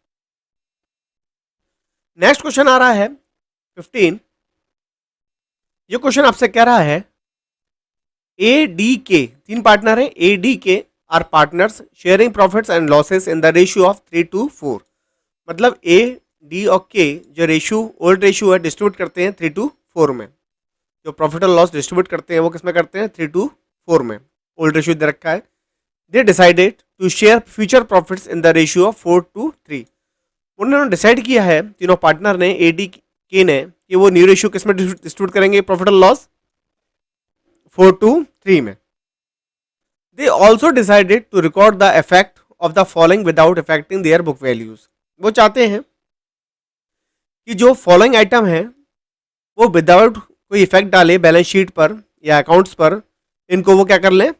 नेक्स्ट क्वेश्चन आ रहा है 15। ये क्वेश्चन आपसे कह रहा है ए डी के, तीन पार्टनर है, ए डी के are partners sharing profits and losses in the ratio of 3:4। मतलब ए डी और के जो रेशियो, ओल्ड रेशियो है, डिस्ट्रीब्यूट करते हैं 3:4 में। जो प्रॉफिट और लॉस डिस्ट्रीब्यूट करते हैं वो किसमें करते हैं, 3:4 में। ओल्ड रेशियो दे रखा है। They decided to share future profits in the ratio of 4:3। उन्होंने डिसाइड किया है, तीनों पार्टनर ने, ए डी के ने, कि वो न्यू रेशियो किसमें डिस्ट्रीब्यूट करेंगे प्रॉफिट और लॉस, 4:3 में। They also decided to record the effect of the following without affecting their book values. वो चाहते हैं कि जो फॉलोइंग आइटम है वो विदाउट कोई इफेक्ट डाले बैलेंस शीट पर या अकाउंट्स पर, इनको वो क्या कर लें,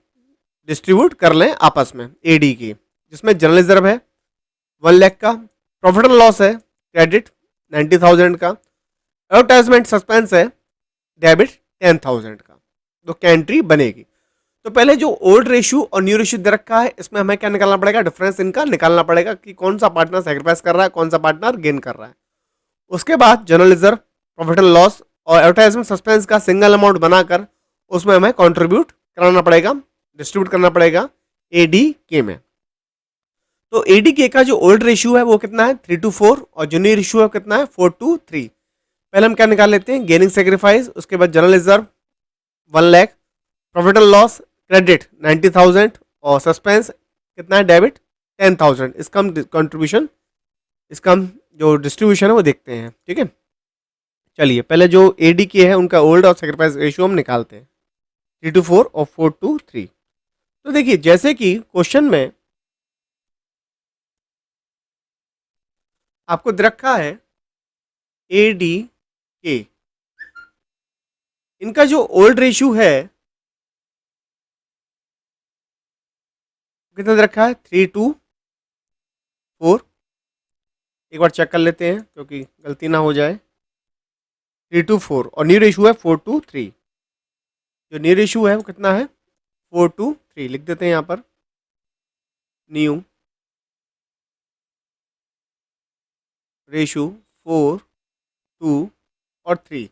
डिस्ट्रीब्यूट कर लें आपस में एडी की। जिसमें जनरल रिजर्व है 1 लाख का, प्रॉफिट एंड लॉस है क्रेडिट 90,000 का, एडवर्टाइजमेंट सस्पेंस है डेबिट 10,000 का। तो क्या एंट्री बनेगी? तो पहले जो ओल्ड रेशियो और न्यू रेशियो दे रखा है, इसमें हमें क्या निकालना पड़ेगा, डिफरेंस इनका निकालना पड़ेगा कि कौन सा पार्टनर सेक्रीफाइस कर रहा है, कौन सा पार्टनर गेन कर रहा है। उसके बाद general reserve, profit and loss और एडवर्टाइजमेंट सस्पेंस का सिंगल अमाउंट बनाकर उसमें हमें कंट्रीब्यूट कराना पड़ेगा, डिस्ट्रीब्यूट करना पड़ेगा एडी के में। तो ADK का जो ओल्ड रेशियो है वो कितना है 3:4 और जो न्यू रेशियो है कितना है 4:3। पहले हम क्या निकाल लेते हैं गेनिंग सेक्रीफाइस, उसके बाद general reserve 1 lakh, profit and loss credit 90,000 और सस्पेंस कितना है डेबिट 10,000। इसका हम कंट्रीब्यूशन, इसका हम जो डिस्ट्रीब्यूशन है वो देखते हैं। ठीक है, चलिए पहले जो ADK है उनका ओल्ड और सेक्रीफाइस रेशियो हम निकालते हैं 3:4 और 4:3। तो देखिए जैसे कि क्वेश्चन में आपको दे रखा है ADK, इनका जो ओल्ड रेशियो है कितना दे रखा है 3:4। एक बार चेक कर लेते हैं क्योंकि गलती ना हो जाए। 3:4 और न्यू रेशियो है 4:3। जो न्यू रेशियो है वो कितना है 4:3, लिख देते हैं यहाँ पर न्यू रेशियो 4, 2 और 3।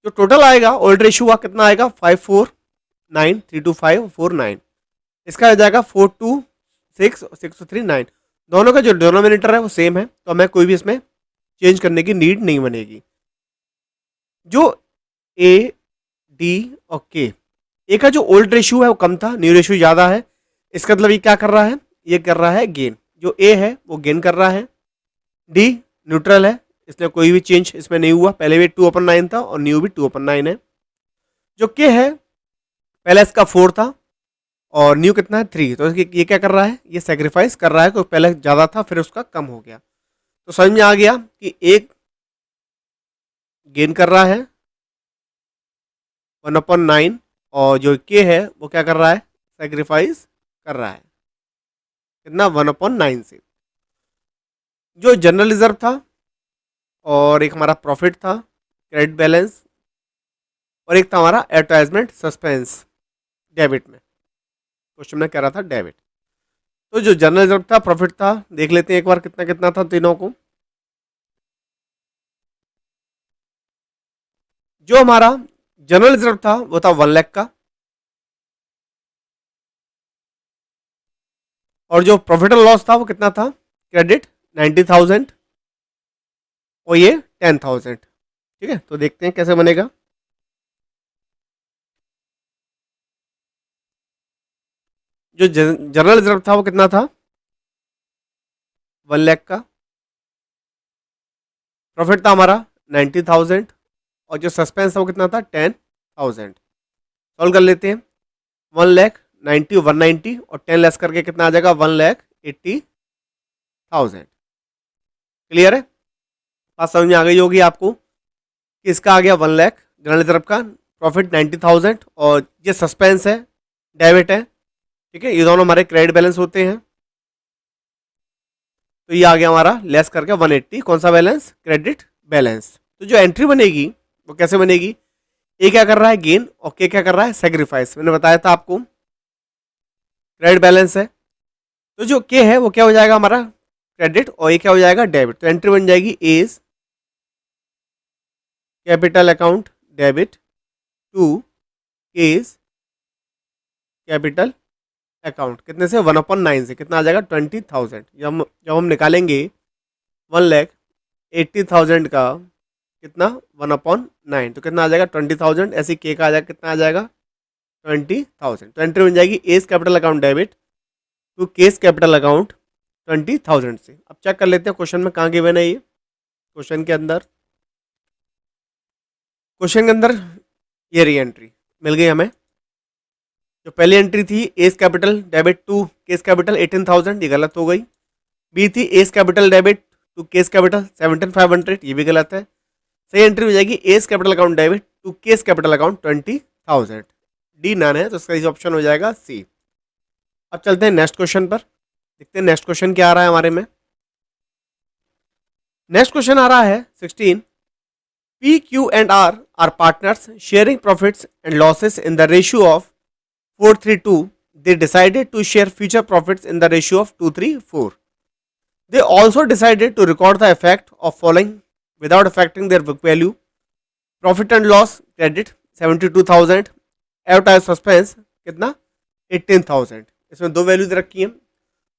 जो टोटल आएगा ओल्ड रेशियो हुआ कितना आएगा 549, 32549। इसका आ जाएगा 426 और 639। दोनों का जो डिनोमिनेटर है वो सेम है, तो हमें कोई भी इसमें चेंज करने की नीड नहीं बनेगी। जो ए डी और के, ए का जो ओल्ड रेशियो है वो कम था, न्यू रेशियो ज़्यादा है। इसका मतलब ये क्या कर रहा है, ये कर रहा है गेन। जो ए है वो गेन कर रहा है, डी न्यूट्रल है, इसलिए कोई भी चेंज इसमें नहीं हुआ। पहले भी 2/9 था और न्यू भी 2/9 है। जो के है पहले इसका 4 था और न्यू कितना है 3, तो ये क्या कर रहा है, ये सेक्रीफाइस कर रहा है, क्योंकि पहले ज़्यादा था फिर उसका कम हो गया। तो समझ में आ गया कि एक गेन कर रहा है 1/9 और जो के है वो क्या कर रहा है सेक्रीफाइस कर रहा है कितना 1/9 से। जो जनरल रिजर्व था और एक हमारा प्रॉफिट था क्रेडिट बैलेंस और एक था हमारा एडवर्टाइजमेंट सस्पेंस डेबिट में, क्वेश्चन में कह रहा था डेबिट। तो जो जनरल रिजर्व था प्रॉफिट था, देख लेते हैं एक बार कितना कितना था तीनों को। जो हमारा जनरल रिजर्व था वो था 1 लाख का और जो प्रॉफिट एंड लॉस था वो कितना था क्रेडिट 90,000 और ये 10,000। ठीक है, तो देखते हैं कैसे बनेगा। जो जनरल रिजर्व था वो कितना था 1 लाख का, प्रॉफिट था हमारा 90,000 और जो सस्पेंस था वो कितना था 10,000। सॉल्व कर लेते हैं 1 लाख 90 190 और 10 लेस करके कितना आ जाएगा 1,80,000। क्लियर है, बात समझ में आ गई होगी आपको कि इसका आ गया 1 लाख जनरल रिजर्व का, प्रॉफिट 90,000 और ये सस्पेंस है डेबिट है। ठीक है, ये दोनों हमारे क्रेडिट बैलेंस होते हैं। तो ये आ गया हमारा लेस करके 180, कौन सा बैलेंस क्रेडिट बैलेंस। तो जो एंट्री बनेगी वो कैसे बनेगी, ए क्या कर रहा है गेन और के क्या कर रहा है सेक्रीफाइस। मैंने बताया था आपको क्रेडिट बैलेंस है, तो जो के है वो क्या हो जाएगा हमारा क्रेडिट और ये क्या हो जाएगा डेबिट। तो एंट्री बन जाएगी A's capital account debit to K's capital account, कितने से 1/9 से कितना आ जाएगा 20,000। जब हम निकालेंगे 1,80,000 का कितना 1/9 तो कितना आ जाएगा 20,000। ऐसे के का आ जाएगा कितना आ जाएगा 20,000। तो एंट्री बन जाएगी A's capital account debit to K's capital account 20,000 से। अब चेक कर लेते हैं क्वेश्चन में कहाँ गिवन है ये। क्वेश्चन के अंदर ये री एंट्री मिल गई हमें। जो पहली एंट्री थी A's capital debit to K's capital 18,000, ये गलत हो गई। बी थी A's capital debit to K's capital 17,500, ये भी गलत है। सही एंट्री हो जाएगी A's capital account debit to K's capital account 20,000। D none है तो इसका इस ऑप्शन हो जाएगा सी। अब चलते हैं नेक्स्ट क्वेश्चन पर, देखते हैं नेक्स्ट क्वेश्चन क्या आ रहा है हमारे में। नेक्स्ट क्वेश्चन आ रहा है 16। P, Q and R are partners sharing profits and losses in the ratio of 4:3:2. They decided to share future profits in the ratio of 2:3:4. They also decided to record the effect of following without affecting their book value. Profit and loss credit 72,000, advertised suspense कितना 18,000। इसमें दो value दे रखी है,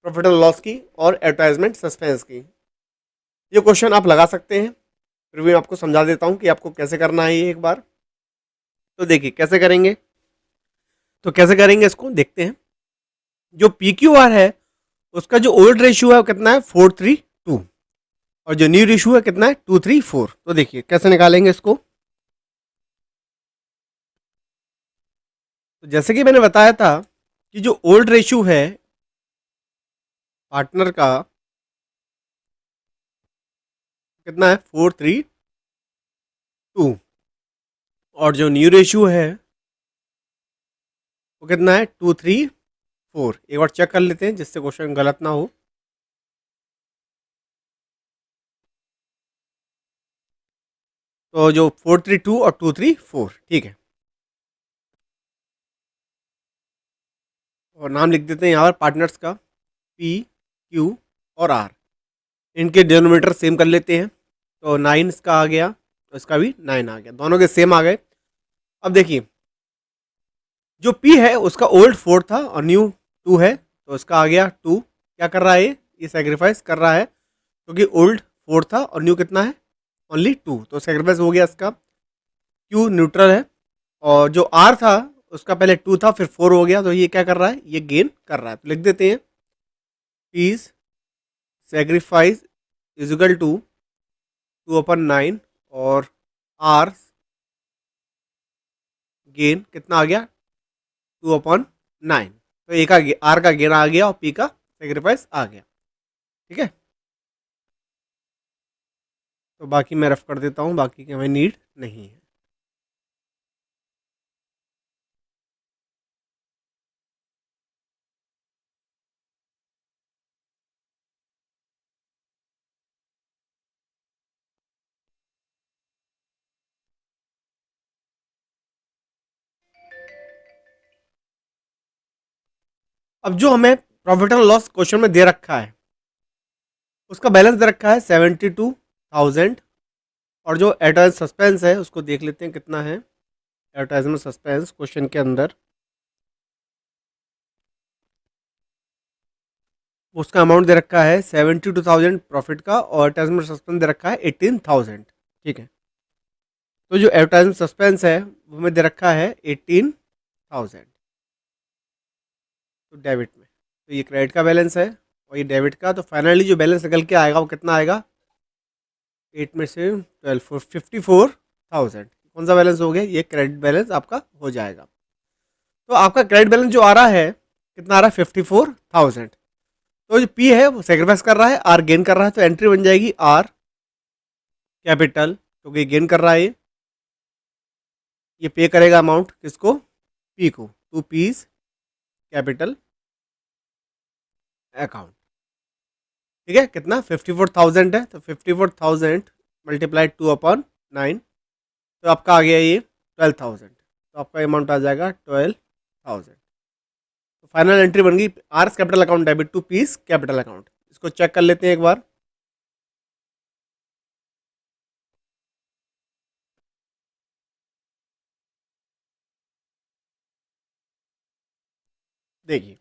profit and loss की और advertisement suspense की। ये question आप लगा सकते हैं, फिर भी मैं आपको समझा देता हूँ कि आपको कैसे करना है ये एक बार। तो देखिए कैसे करेंगे, तो कैसे करेंगे इसको देखते हैं। जो पी क्यू आर है उसका जो ओल्ड रेशियो है वो कितना है 432, और जो न्यू रेशियो है कितना है 234। तो देखिए कैसे निकालेंगे इसको। तो जैसे कि मैंने बताया था कि जो ओल्ड रेशियो है पार्टनर का कितना है 432, और जो न्यू रेशियो है वो कितना है 234। एक बार चेक कर लेते हैं जिससे क्वेश्चन गलत ना हो। तो जो 432 और 234 ठीक है, और नाम लिख देते हैं यहाँ पर पार्टनर्स का, पी क्यू और आर। इनके डिनोमिनेटर सेम कर लेते हैं। तो 9 इसका आ गया, तो इसका भी 9 आ गया, दोनों के सेम आ गए। अब देखिए जो P है उसका ओल्ड 4 था और न्यू 2 है, तो इसका आ गया 2। क्या कर रहा है ये सेक्रीफाइस कर रहा है, क्योंकि ओल्ड 4 था और न्यू कितना है ओनली 2, तो सेक्रीफाइस हो गया इसका। Q न्यूट्रल है, और जो R था उसका पहले 2 था फिर 4 हो गया, तो ये क्या कर रहा है ये गेन कर रहा है। तो लिख देते हैं P's sacrifice is equal to 2/9, और R गेन कितना आ गया 2/9। तो ए का आर का गेन आ गया और पी का सेक्रीफाइस आ गया। ठीक है, तो बाकी मैं रफ कर देता हूँ, बाकी की हमें नीड नहीं है। अब जो हमें प्रॉफिट एंड लॉस क्वेश्चन में दे रखा है उसका बैलेंस दे रखा है 72,000, और जो एडवर्टाइज सस्पेंस है उसको देख लेते हैं कितना है। एडवर्टाइजमेंट सस्पेंस क्वेश्चन के अंदर उसका अमाउंट दे रखा है 72,000 प्रॉफिट का, और एडवर्टाइजमेंट सस्पेंस दे रखा है 18,000। ठीक है, तो जो एडवर्टाइजमेंट सस्पेंस है वो हमें दे रखा है 18,000 तो डेबिट में, तो ये क्रेडिट का बैलेंस है और ये डेबिट का। तो फाइनली जो बैलेंस निकल के आएगा वो कितना आएगा, 8 में से 12 54,000। कौन सा बैलेंस हो गया, ये क्रेडिट बैलेंस आपका हो जाएगा। तो आपका क्रेडिट बैलेंस जो आ रहा है कितना आ रहा है 54,000। तो जो पी है वो सेक्रीफाइस कर रहा है, आर गेन कर रहा है, तो एंट्री बन जाएगी आर कैपिटल, क्योंकि गेन कर रहा है ये पे करेगा अमाउंट किसको, पी को, टू पीस कैपिटल अकाउंट। ठीक है, कितना 54,000 है, तो 54,000 मल्टीप्लाई 2/9, तो आपका आ गया ये 12,000, तो आपका अमाउंट आ जाएगा 12,000। तो फाइनल एंट्री बन गई are capital account debit to P's capital account. इसको चेक कर लेते हैं एक बार। देखिए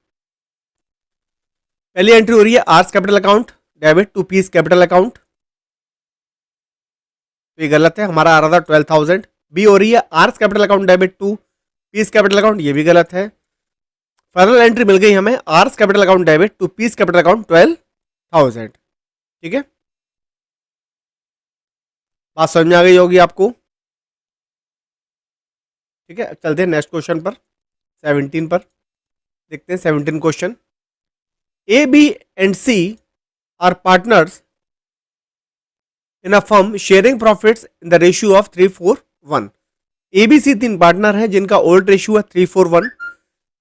पहली एंट्री हो रही है R's capital account debit to P's capital account, तो ये गलत है, हमारा आ रहा था 12,000। बी हो रही है R's capital account debit to P's capital account, ये भी गलत है। फाइनल एंट्री मिल गई हमें R's capital account debit to P's capital account 12,000। ठीक है, बात समझ में आ गई होगी आपको। ठीक है, चलते हैं नेक्स्ट क्वेश्चन पर, 17 पर देखते हैं। 17 question, A B and C are partners in a firm sharing profits in the ratio of 3:4:1। A B C 3 partner हैं जिनका ओल्ड रेशियो है 3:4:1।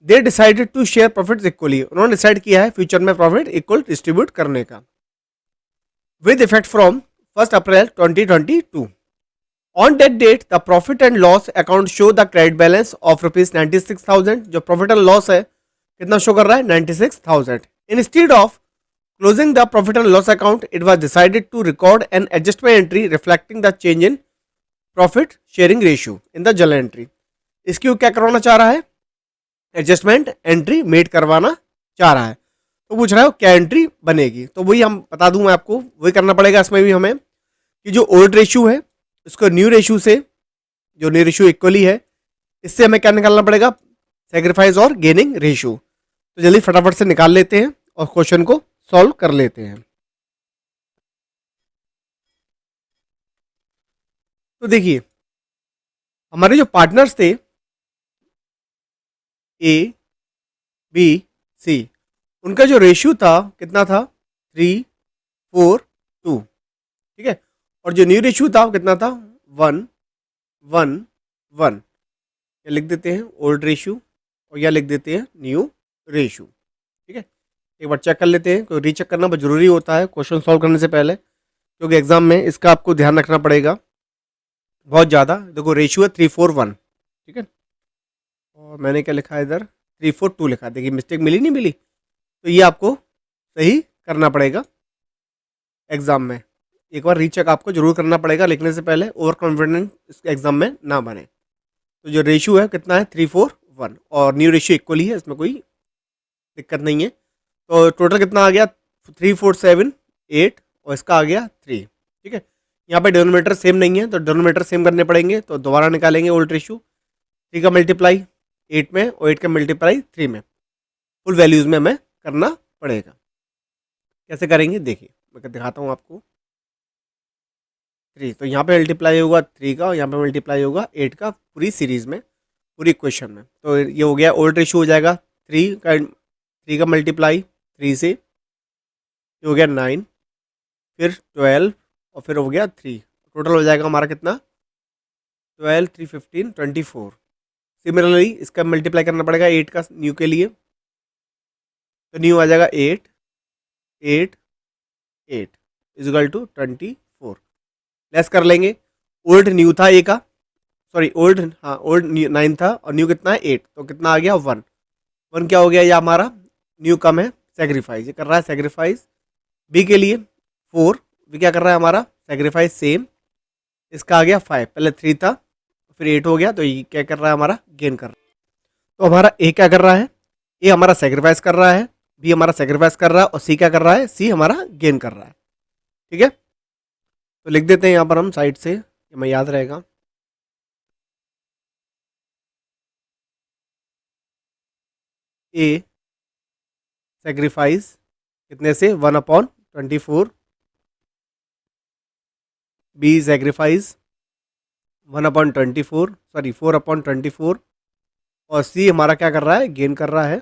They decided to share profits equally, उन्होंने डिसाइड किया है फ्यूचर में प्रॉफिट इक्वल डिस्ट्रीब्यूट करने का, with effect from 1 April 2022। On that date, the profit and loss account show the credit balance of rupees 96,000। जो profit and loss है कितना show कर रहा है 96,000। Instead of closing the profit and loss account, it was decided to record an adjustment entry reflecting the change in profit sharing ratio in the journal entry। इसकी क्या करवाना चाह रहा है, एडजस्टमेंट एंट्री मेड करवाना चाह रहा है। तो पूछ रहा है क्या एंट्री बनेगी, तो वही हम बता दूं मैं आपको, वही करना पड़ेगा इसमें भी हमें कि जो ओल्ड रेशियो है उसको न्यू रेशियो से, जो न्यू रेशियो इक्वली है, इससे हमें क्या निकालना पड़ेगा, सेक्रीफाइस और गेनिंग रेशियो। तो जल्दी फटाफट से निकाल लेते हैं और क्वेश्चन को सॉल्व कर लेते हैं। तो देखिए हमारे जो पार्टनर्स थे ए बी सी, उनका जो रेशियो था कितना था, 3 4 2, ठीक है। और जो न्यू रेशियो था वो कितना था, 1 1 1। ये लिख देते हैं ओल्ड रेशियो और यह लिख देते हैं न्यू रेशियो, ठीक है। एक बार चेक कर लेते हैं, कोई रीचेक करना बहुत जरूरी होता है क्वेश्चन सॉल्व करने से पहले, क्योंकि एग्जाम में इसका आपको ध्यान रखना पड़ेगा बहुत ज़्यादा। देखो रेशियो है 3 4 1, ठीक है, और मैंने क्या लिखा है इधर 3 4 2 लिखा। देखिए मिस्टेक मिली नहीं मिली, तो ये आपको सही करना पड़ेगा एग्जाम में। एक बार रीचेक आपको जरूर करना पड़ेगा लिखने से पहले, ओवर कॉन्फिडेंट इस एग्जाम में ना बने। तो जो रेशियो है कितना है 3 4 1, और न्यू रेशियो इक्वली है, इसमें कोई दिक्कत नहीं है। तो टोटल कितना आ गया 3 4 7 8, और इसका आ गया 3, ठीक है। यहाँ पे डिनोमिनेटर सेम नहीं है तो डिनोमिनेटर सेम करने पड़ेंगे, तो दोबारा निकालेंगे ओल्ड रेशियो। 3 का मल्टीप्लाई 8 में और 8 का मल्टीप्लाई 3 में, फुल वैल्यूज़ में हमें करना पड़ेगा। कैसे करेंगे देखिए मैं दिखाता हूँ आपको। 3 तो यहाँ पे मल्टीप्लाई होगा 3 का, और यहाँ पे मल्टीप्लाई होगा 8 का, पूरी सीरीज में, पूरी इक्वेशन में। तो ये हो गया ओल्ड रेशियो हो जाएगा 3 का मल्टीप्लाई 3 से, ये हो गया 9, फिर 12, और फिर हो गया 3। टोटल हो जाएगा हमारा कितना, 12 3 15 24। सिमिलरली इसका मल्टीप्लाई करना पड़ेगा 8 का न्यू के लिए, तो न्यू आ जाएगा 8 8 8 इजिकल टू 24। लेस कर लेंगे, ओल्ड न्यू था ए का, सॉरी ओल्ड, हाँ ओल्ड 9 था और न्यू कितना है 8, तो कितना आ गया 1 1। क्या हो गया ये हमारा न्यू कम है सेक्रीफाइस, ये कर रहा है सेक्रीफाइस। बी के लिए 4, बी क्या कर रहा है हमारा सेक्रीफाइस सेम, इसका आ गया 5, पहले 3 था फिर 8 हो गया, तो ये क्या कर रहा है हमारा गेन कर रहा है। तो हमारा ए क्या कर रहा है, ए हमारा सेक्रीफाइस कर रहा है, बी हमारा सेक्रीफाइस कर रहा है, और सी क्या कर रहा है, सी हमारा गेन कर रहा है, ठीक है। तो लिख देते हैं यहाँ पर हम साइड से, हमें याद रहेगा। ए सेक्रीफाइस कितने से 1/24, बी सेक्रीफाइस 1/24, सॉरी 4/24, और सी हमारा क्या कर रहा है, गेन कर रहा है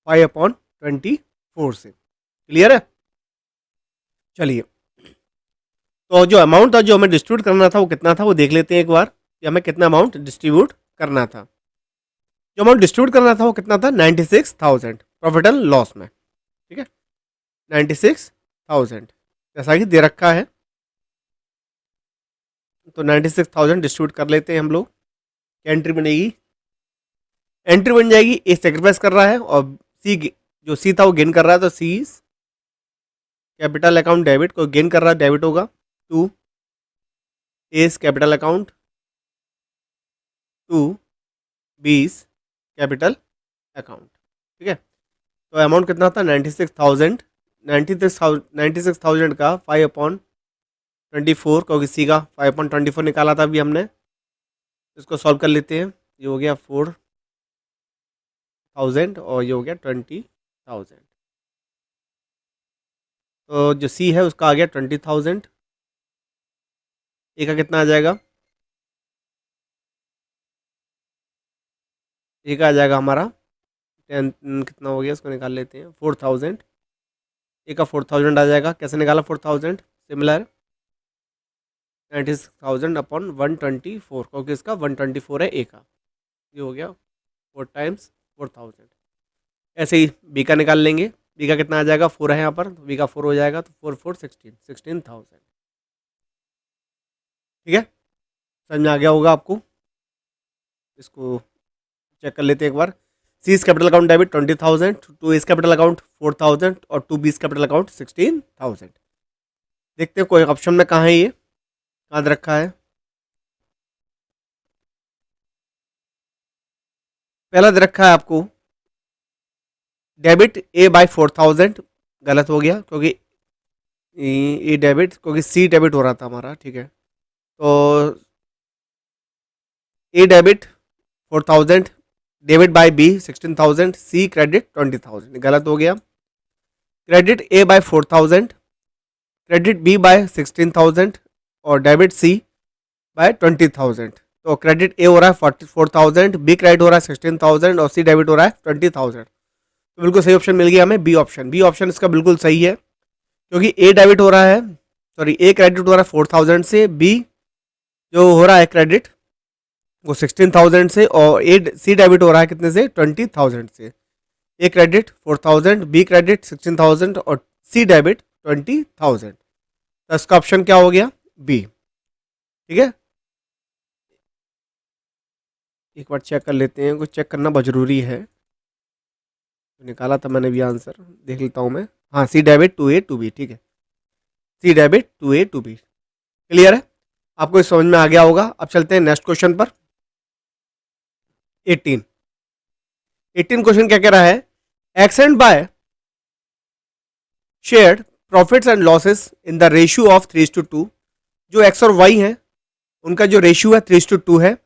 5/24 से। क्लियर है, चलिए। तो जो अमाउंट था जो हमें डिस्ट्रीब्यूट करना था वो कितना था, वो देख लेते हैं एक बार कि हमें कितना अमाउंट डिस्ट्रीब्यूट करना था। जो अमाउंट डिस्ट्रीब्यूट करना था वो कितना था, 96,000 प्रॉफिट एंड लॉस में, ठीक है, 96,000 जैसा कि दे रखा है। तो 96,000 डिस्ट्रीब्यूट कर लेते हैं हम लोग। क्या एंट्री बनेगी, एंट्री बन जाएगी ए सेक्रीफाइस कर रहा है और सी, जो सी था वो गेन कर रहा है, तो सी कैपिटल अकाउंट डेबिट, को गेन कर रहा है डेबिट होगा, 2 एस कैपिटल अकाउंट, 2 बीस कैपिटल अकाउंट, ठीक है। तो अमाउंट कितना था 96,000, 96,000 का 5/24, क्योंकि सी का 5/24 निकाला था अभी हमने। इसको सॉल्व कर लेते हैं, ये हो गया 4,000 और ये हो गया 20,000। तो जो सी है उसका आ गया 20,000, ए का कितना आ जाएगा, ए का आ जाएगा हमारा 10, कितना हो गया इसको निकाल लेते हैं 4,000, ए का 4,000 आ जाएगा। कैसे निकाला 4,000, सिमिलर 96,000/124, क्योंकि इसका 124 है ए का, ये हो गया 4 टाइम्स 4,000। ऐसे ही बी का निकाल लेंगे, बी का कितना आ जाएगा 4 है यहाँ पर, तो बी का 4 हो जाएगा, तो 4 4 16,000, ठीक है। समझ में आ गया होगा आपको, इसको चेक कर लेते हैं एक बार। सी इस कैपिटल अकाउंट डेबिट 20,000, 2 इस कैपिटल अकाउंट 4,000 और 2 बी कैपिटल अकाउंट 16,000। देखते हैं कोई ऑप्शन में कहाँ है, ये कहाँ दे रखा है। पहला दे रखा है आपको डेबिट ए बाय 4000 गलत हो गया, क्योंकि ए डेबिट, क्योंकि सी डेबिट हो रहा था हमारा, ठीक है। तो A debit 4000, debit by B 16000, C credit 20000, गलत हो गया। Credit A by 4000, credit B by 16000 और डेबिट सी बाय 20000। तो क्रेडिट ए हो रहा है 44,000, बी क्रेडिट हो रहा है 16,000 और सी डेबिट हो रहा है 20,000। तो बिल्कुल सही ऑप्शन मिल गया हमें, बी ऑप्शन। बी ऑप्शन इसका बिल्कुल सही है, क्योंकि ए डेबिट हो रहा है, सॉरी ए क्रेडिट हो रहा है 4,000 से, बी जो हो रहा है क्रेडिट वो 16,000 से, और ए सी डेबिट हो रहा है कितने से, 20,000 से। ए क्रेडिट 4,000, बी क्रेडिट 16,000 और सी डेबिट 20,000। तो इसका ऑप्शन क्या हो गया, बी। ठीक है, एक बार चेक कर लेते हैं, कुछ चेक करना बहुत जरूरी है। तो निकाला था मैंने भी आंसर, देख लेता हूँ मैं। हाँ, सी डेबिट 2A 2B, ठीक है, सी डेबिट 2A 2B। क्लियर है, आपको इस समझ में आ गया होगा। अब चलते हैं नेक्स्ट क्वेश्चन पर। 18 क्वेश्चन क्या कह रहा है, X and Y shared profits and losses in the ratio of 3:2। जो एक्स और वाई है उनका जो रेशियो है 3:2 है।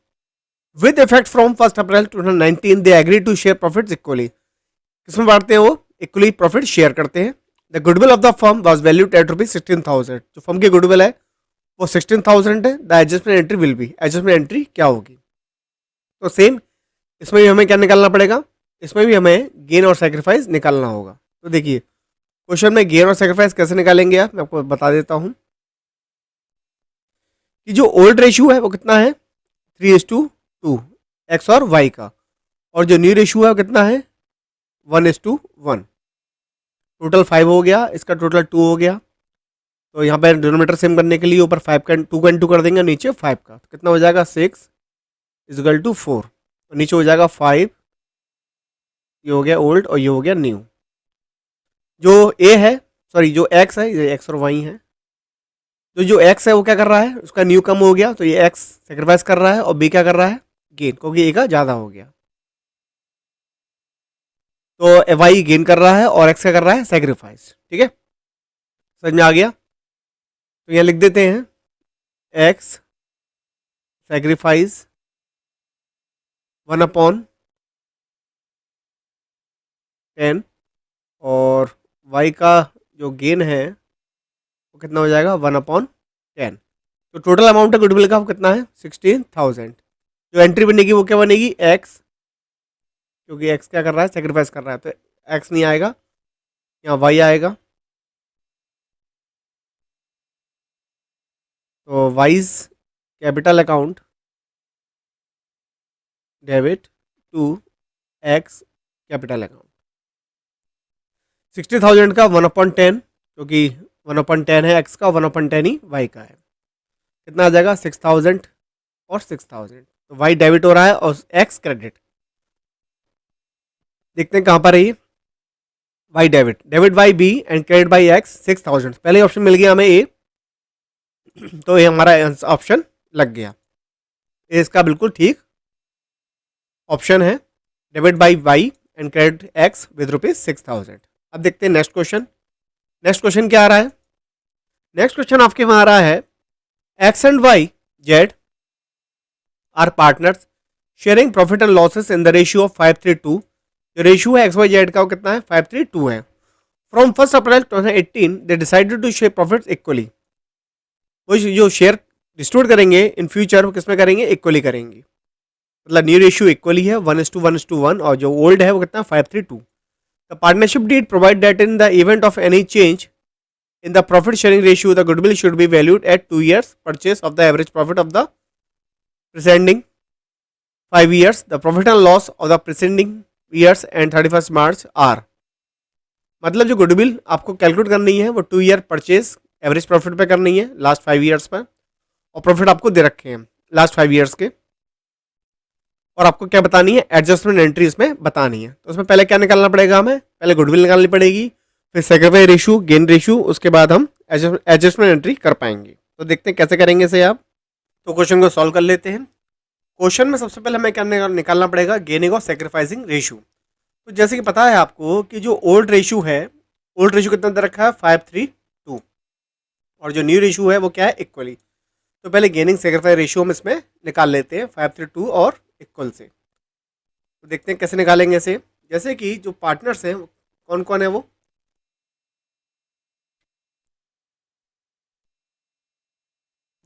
With effect from 1 April 2019 they agree to share profits equally. किसमें बांटते हैं वो, इक्वली प्रॉफिट शेयर करते हैं। The goodwill of the firm was valued at ₹16,000। जो फर्म की गुडविल है वो 16,000 है। The adjustment entry will be, adjustment entry क्या होगी। तो सेम इसमें भी हमें क्या निकालना पड़ेगा, इसमें भी हमें गेन और सेक्रीफाइस निकालना होगा। तो देखिए क्वेश्चन में गेन और सेक्रीफाइस कैसे निकालेंगे आप, मैं आपको बता देता हूं कि जो ओल्ड रेशियो है वो कितना है 3:2 एक्स और वाई का, और जो न्यू रेशियो है वो कितना है 1:1। टोटल 5 हो गया, इसका टोटल 2 हो गया। तो यहाँ पर डिनोमिनेटर सेम करने के लिए ऊपर 5 का 2 का इंटू कर देंगे, नीचे 5 का, तो कितना हो जाएगा 6 = 4। तो नीचे हो जाएगा 5, ये हो गया ओल्ड और ये हो गया न्यू। जो ए है, सॉरी जो एक्स है, ये एक्स और वाई है। तो जो एक्स है वो क्या कर रहा है, उसका न्यू कम हो गया, तो ये एक्स सेक्रीफाइस कर रहा है, और बी क्या कर रहा है, गेन, क्योंकि ए का ज़्यादा हो गया। तो वाई गेन कर रहा है और एक्स क्या कर रहा है, सेक्रीफाइस। ठीक है, समझ में आ गया। तो यहाँ लिख देते हैं एक्स सेक्रीफाइस 1/10 और वाई का जो गेन है वो कितना हो जाएगा 1/10। तो टोटल अमाउंट है गुडविल का वो कितना है 16,000। जो एंट्री बनेगी वो क्या बनेगी एक्स, क्योंकि एक्स क्या कर रहा है, सेक्रीफाइस कर रहा है, तो एक्स नहीं आएगा, यहाँ वाई आएगा। तो Y's capital account debit to X capital account. 60,000 का 1/10, क्योंकि 1/10 है एक्स का, 1/10 ही वाई का है। कितना आ जाएगा 6,000 और 6,000। तो वाई डेबिट हो रहा है और एक्स क्रेडिट। देखते हैं कहाँ पर है ये, Y debit, debit by B and credit by X 6,000। पहले ऑप्शन मिल गया हमें ए, तो ये हमारा ऑप्शन लग गया। ये इसका बिल्कुल ठीक ऑप्शन है, debit by Y and credit X with ₹6,000। अब देखते हैं नेक्स्ट क्वेश्चन। नेक्स्ट क्वेश्चन क्या आ रहा है, नेक्स्ट क्वेश्चन आपके वहां आ रहा है X and Y Z are partners sharing profit and losses in the ratio of 5:3 जो रेशियो है एक्स वाई जेड का वो कितना है 5:3 है। From 1 April 2018 they decided to share profits equally. वो जो शेयर डिस्ट्रीब्यूट करेंगे इन फ्यूचर वो किसमें करेंगे, इक्वली करेंगे। मतलब न्यू रेशियो इक्वली है 1:1:1, और जो ओल्ड है वो कितना 5:3। The partnership deed provide that in the event of any change in the profit sharing ratio the goodwill should be valued at 2 years purchase of the average profit of the preceding 5 years. The profit and loss of the preceding years and 31st March are, मतलब जो goodwill आपको calculate करनी है वो 2 year purchase average profit पे करनी है last 5 years पर, और प्रॉफिट आपको दे रखे हैं लास्ट 5 ईयर्स के, और आपको क्या बतानी है एडजस्टमेंट एंट्री इसमें बतानी है। तो उसमें पहले क्या निकालना पड़ेगा, हमें पहले गुडविल निकालनी पड़ेगी, फिर सेक्रीफाइस रेशियो, गेन रेशियो, उसके बाद हम एडजस्टमेंट एंट्री कर पाएंगे। तो देखते हैं कैसे करेंगे इसे आप। तो क्वेश्चन को सॉल्व कर लेते हैं। क्वेश्चन में सबसे पहले हमें क्या निकालना पड़ेगा, गेनिंग और सेक्रीफाइसिंग रेशियो। तो जैसे कि पता है आपको कि जो ओल्ड रेशो है, ओल्ड रेशो कितना दे रखा है 5:3:2, और जो न्यू रेशो है वो क्या है इक्वली। तो पहले गेनिंग सेक्रीफाइस रेशियो हम इसमें निकाल लेते हैं 5:3:2 और इक्वल से। तो देखते हैं कैसे निकालेंगे इसे। जैसे कि जो पार्टनर्स हैं कौन कौन है वो,